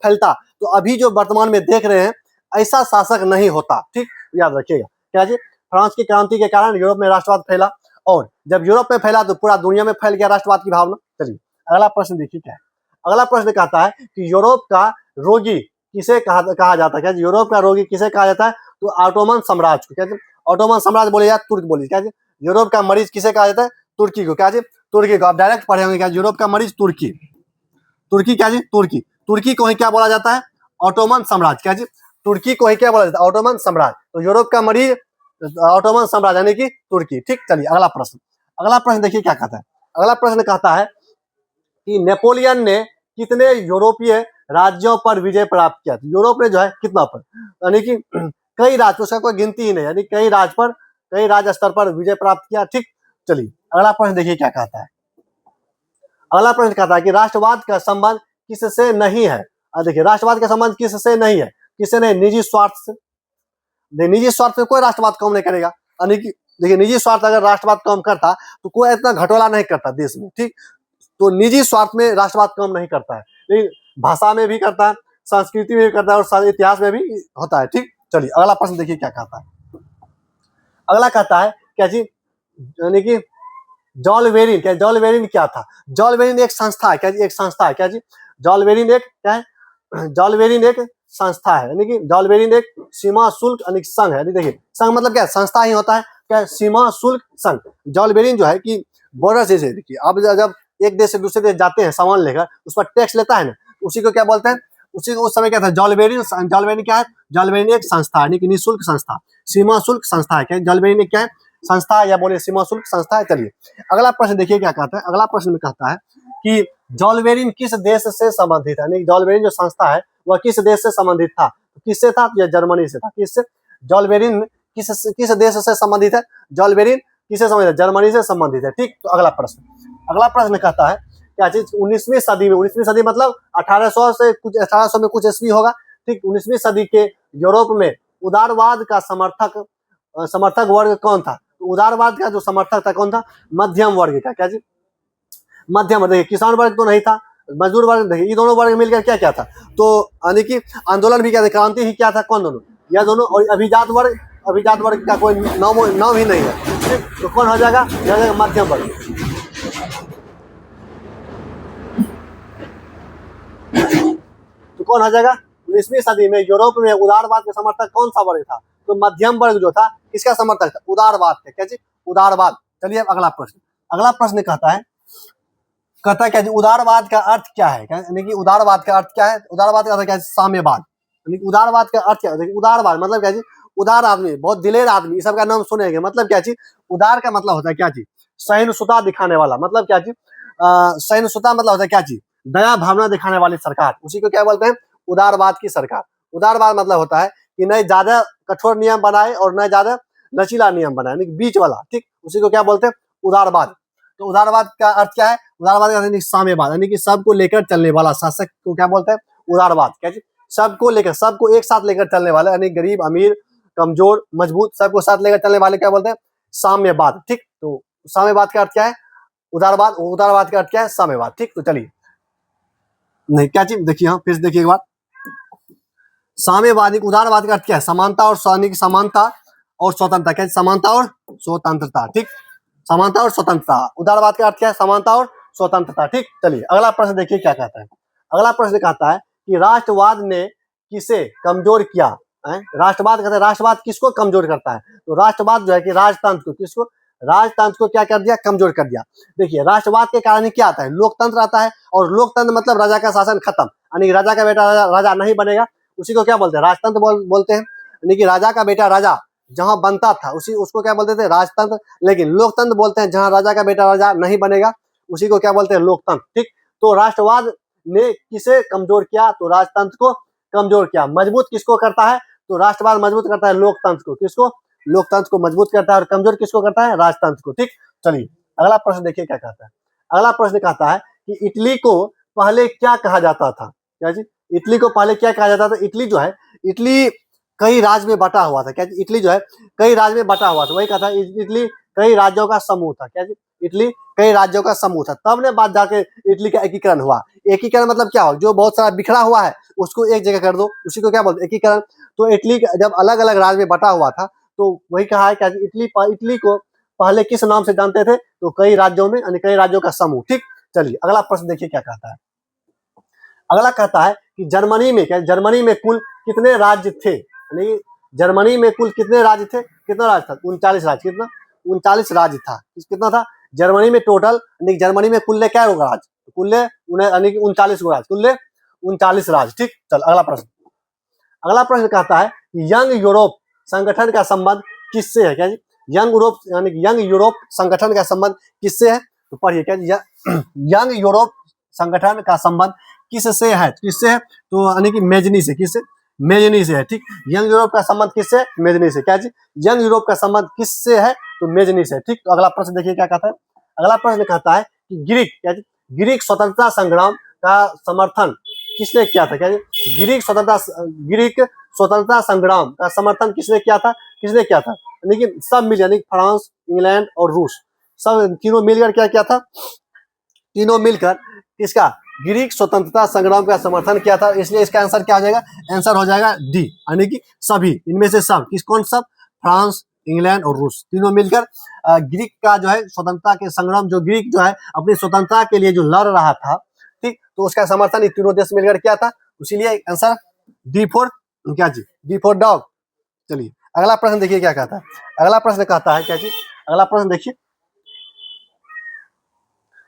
फैलता तो अभी जो वर्तमान में देख रहे हैं ऐसा शासक नहीं होता। ठीक, याद रखिएगा क्या जी, फ्रांस की क्रांति के कारण यूरोप में राष्ट्रवाद फैला, और जब यूरोप में फैला तो पूरा दुनिया में फैल गया राष्ट्रवाद की भावना। चलिए अगला प्रश्न देखिए क्या है। अगला प्रश्न कहता है कि यूरोप का रोगी किसे कहा जाता है। क्या यूरोप का रोगी किसे कहा जाता है, तो ऑटोमन साम्राज्य को। क्या ऑटोमन साम्राज्य बोले या तुर्क बोलिए। क्या यूरोप का मरीज किसे कहा जाता है, तुर्की को। क्या तुर्की को। आप डायरेक्ट पढ़े होंगे क्या, यूरोप का मरीज तुर्की। क्या तुर्की को ही क्या बोला जाता है, ऑटोमन साम्राज्य। क्या तुर्की को ही क्या बोला जाता है, ऑटोमन साम्राज्य। तो यूरोप का मरीज ऑटोमन साम्राज्य यानी कि तुर्की। ठीक, चलिए अगला प्रश्न देखिए क्या कहता है। अगला प्रश्न कहता है कि नेपोलियन ने कितने यूरोपीय राज्यों पर विजय प्राप्त किया। यूरोप ने जो है कितना पर, यानी कि कई राज्य, उसका कोई गिनती ही नहीं, यानी कई राज्य स्तर पर विजय प्राप्त किया। ठीक, चलिए अगला प्रश्न देखिए क्या कहता है। अगला प्रश्न कहता है कि राष्ट्रवाद का संबंध किससे नहीं है। देखिए राष्ट्रवाद का संबंध किससे नहीं है, किससे नहीं, निजी स्वार्थ से। निजी स्वार्थ में कोई राष्ट्रवाद काम नहीं करेगा। यानी कि देखिए निजी स्वार्थ अगर राष्ट्रवाद काम करता तो कोई इतना घटोला नहीं करता देश में। ठीक, तो निजी स्वार्थ में राष्ट्रवाद काम नहीं करता है, लेकिन भाषा में भी करता है, संस्कृति में भी करता है और इतिहास में भी होता है। ठीक, चलिए अगला प्रश्न देखिए क्या कहता है। अगला कहता है क्या जी, यानी कि जॉलवेरिन क्या था। जॉलवेरिन एक संस्था है। क्या जी, एक संस्था है। क्या जी, जॉलवेरिन एक क्या है, जॉलवेरिन एक संस्था है। यानी कि जॉलवेरिन एक सीमा शुल्क यानी संघ है। देखिए संघ मतलब क्या, संस्था ही होता है। क्या, सीमा शुल्क संघ। जॉलवेरिन जो है कि बॉर्डर से देखिए, अब जब एक देश से दूसरे देश जाते हैं सामान लेकर, उस पर टैक्स लेता है ना, उसी को क्या बोलते हैं, उसी को उस समय क्या था, जॉलवेरिन क्या है, जॉलवेरिन एक संस्था यानी कि निःशुल्क संस्था, सीमा शुल्क संस्था है। क्या जॉलवेरिन क्या है, संस्था या बोले सीमा शुल्क संस्था है। चलिए अगला प्रश्न देखिए क्या कहता है। अगला प्रश्न में कहता है कि जॉलवेरिन किस देश से संबंधित है। जॉलवेरिन जो संस्था है वह किस देश से संबंधित था, किससे था, या जर्मनी से था। किससे, जॉलवेरिन किस देश से संबंधित है, जॉलवेरिन किससे संबंधित है, जर्मनी से संबंधित है। ठीक, तो अगला प्रश्न कहता है क्या चीज, 19वीं सदी मतलब 1800 से कुछ 1800 में कुछ ईस्वी होगा। ठीक, 19वीं सदी के यूरोप में उदारवाद का समर्थक वर्ग कौन था। तो उदारवाद का जो समर्थक था कौन था, मध्यम वर्ग का। क्या जी, मध्यम वर्ग। देखिए किसान वर्ग तो नहीं था, मजदूर वर्ग। देखिए ये दोनों वर्ग मिलकर क्या था, तो यानी कि आंदोलन भी क्या था, क्रांति ही क्या था, कौन दोनों, यह दोनों। और अभिजात वर्ग का कोई नाम ही नहीं है। तो कौन हो जाएगा, मध्यम वर्ग। तो कौन हो जाएगा, 19वीं सदी में यूरोप में उदारवाद के समर्थक कौन सा वर्ग था, तो मध्यम वर्ग जो था किसका समर्थक था, उदारवाद का। क्या जी, उदारवाद। चलिए अब अगला प्रश्न कहता है क्या जी, उदारवाद का अर्थ क्या है। यानी कि उदारवाद का अर्थ क्या है, उदारवाद का अर्थ क्या है, साम्यवाद। यानी कि उदारवाद का अर्थ क्या है, उदारवाद मतलब क्या जी, उदार आदमी, बहुत दिलेर आदमी, सब का नाम सुनेंगे। मतलब क्या जी, उदार का मतलब होता है क्या जी, सहिष्णुता दिखाने वाला। मतलब क्या जी, सहिष्णुता मतलब होता है क्या जी, दया भावना दिखाने वाली सरकार, उसी को क्या बोलते हैं, उदारवाद की सरकार। उदारवाद मतलब होता है कि न ज्यादा कठोर नियम बनाए और न ज्यादा लचीला नियम बनाए, यानी बीच वाला। ठीक, उसी को क्या बोलते हैं, उदारवाद। तो उदारवाद का अर्थ क्या है, उदारवाद का अर्थ साम्यवाद, यानी कि सबको लेकर चलने वाला शासक को क्या बोलते हैं, उदारवाद। क्या जी, सबको एक साथ लेकर चलने वाला, यानी गरीब अमीर कमजोर मजबूत सबको साथ लेकर चलने वाले क्या बोलते हैं, साम्यवाद। ठीक, तो साम्यवाद का अर्थ क्या है, उदारवाद का अर्थ क्या है, साम्यवाद। ठीक, तो चलिए नहीं क्या चीज देखिए, हाँ फिर देखिए एक बार, साम्यवादी उदारवाद का अर्थ क्या है, समानता और स्वतंत्रता। क्या समानता और स्वतंत्रता। ठीक, समानता और स्वतंत्रता। उदारवाद का अर्थ क्या है, समानता और स्वतंत्रता। ठीक, चलिए अगला प्रश्न देखिए क्या कहता है। अगला प्रश्न कहता है कि राष्ट्रवाद ने किसे कमजोर किया है। राष्ट्रवाद किसको कमजोर करता है, तो राष्ट्रवाद जो है कि राजतंत्र को क्या कर दिया, कमजोर कर दिया। देखिए राष्ट्रवाद के कारण क्या आता है, लोकतंत्र आता है, और लोकतंत्र मतलब राजा का शासन खत्म, यानी राजा का बेटा राजा नहीं बनेगा, उसी को क्या बोलते हैं, राजतंत्र बोलते हैं। यानी कि राजा का बेटा राजा जहां बनता था उसको क्या बोलते थे, राजतंत्र। लेकिन लोकतंत्र बोलते हैं जहां राजा का बेटा राजा नहीं बनेगा, उसी को क्या बोलते हैं, लोकतंत्र। ठीक, तो राष्ट्रवाद ने किसे कमजोर किया, तो राजतंत्र को कमजोर किया। मजबूत किसको करता है, तो राष्ट्रवाद मजबूत करता है लोकतंत्र को। किसको, लोकतंत्र को मजबूत करता है और कमजोर किसको करता है, राजतंत्र को। ठीक, चलिए अगला प्रश्न देखिए क्या कहता है। अगला प्रश्न कहता है कि इटली को पहले क्या कहा जाता था। क्या जी, इटली को पहले क्या कहा जाता था। इटली जो है, इटली कई राज्य में बटा हुआ था। क्या जी, इटली जो है कई राज्य में बटा हुआ था, वही कहता है इटली कई राज्यों का समूह था। क्या जी, इटली कई राज्यों का समूह था, तब ने बाद जाके इटली का एकीकरण हुआ। एकीकरण मतलब क्या हो, जो बहुत सारा बिखरा हुआ है उसको एक जगह कर दो, उसी को क्या बोलते हैं, एकीकरण। तो इटली जब अलग अलग राज्य में बटा हुआ था तो वही कहा है क्या, इटली को पहले किस नाम से जानते थे, तो कई राज्यों में, यानी कई राज्यों का समूह। ठीक, चलिए अगला प्रश्न देखिए क्या कहता है। अगला कहता है कि जर्मनी में, क्या जर्मनी में कुल कितने राज्य थे, यानी जर्मनी में कुल कितने राज्य थे, कितना राज्य था, 39 राज्य। कितना, 39 राज्य था। कितना था जर्मनी में टोटल, यानी जर्मनी में कुल क्या होगा राज्य, कुल यानी 39 गो राज्य, कुल 39 राज्य। ठीक, चल अगला प्रश्न। अगला प्रश्न कहता है कि यंग यूरोप संगठन का संबंध किससे है। क्या जी, यंग यूरोप यानी यंग यूरोप संगठन का संबंध किससे है, तो पढ़िए क्या जी, यंग यूरोप संगठन का संबंध किससे है, किससे है, तो यानी कि मेजनी से। किससे, मेजनी से है। ठीक, यंग यूरोप का संबंध किससे, मेजनी से। क्या जी, यंग यूरोप का संबंध किससे है, तो मेजनी से। ठीक, तो अगला प्रश्न देखिए क्या कहता है। अगला प्रश्न कहता है कि ग्रीक, क्या जी, ग्रीक स्वतंत्रता संग्राम का समर्थन किसने किया था। क्या जी, ग्रीक स्वतंत्रता संग्राम का समर्थन किसने किया था, किसने किया था, यानी कि सब मिल, यानी फ्रांस, इंग्लैंड और रूस, सब तीनों मिलकर क्या किया था, तीनों मिलकर इसका ग्रीक स्वतंत्रता संग्राम का समर्थन किया था। इसलिए इसका आंसर क्या हो जाएगा, आंसर हो जाएगा डी, यानी कि सभी, इनमें से सब, किस कौन सब, फ्रांस, इंग्लैंड और रूस तीनों मिलकर ग्रीक का जो है स्वतंत्रता के संग्राम, जो ग्रीक जो है अपनी स्वतंत्रता के लिए जो लड़ रहा था, ठीक, तो उसका समर्थन ये तीनों देश मिलकर किया था। इसीलिए आंसर डी फॉर क्या जी, डी फॉर डॉग। चलिए अगला प्रश्न देखिए क्या कहता है। अगला प्रश्न कहता है क्या जी, अगला प्रश्न देखिए,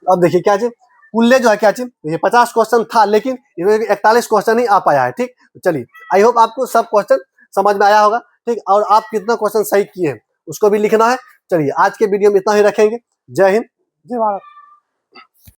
अब देखिए क्या जी, कुल्ले जो है क्या चीज, ये 50 क्वेश्चन था लेकिन 41 क्वेश्चन ही आ पाया है। ठीक, चलिए आई होप आपको सब क्वेश्चन समझ में आया होगा। ठीक, और आप कितना क्वेश्चन सही किए हैं उसको भी लिखना है। चलिए आज के वीडियो में इतना ही रखेंगे। जय हिंद, जय भारत।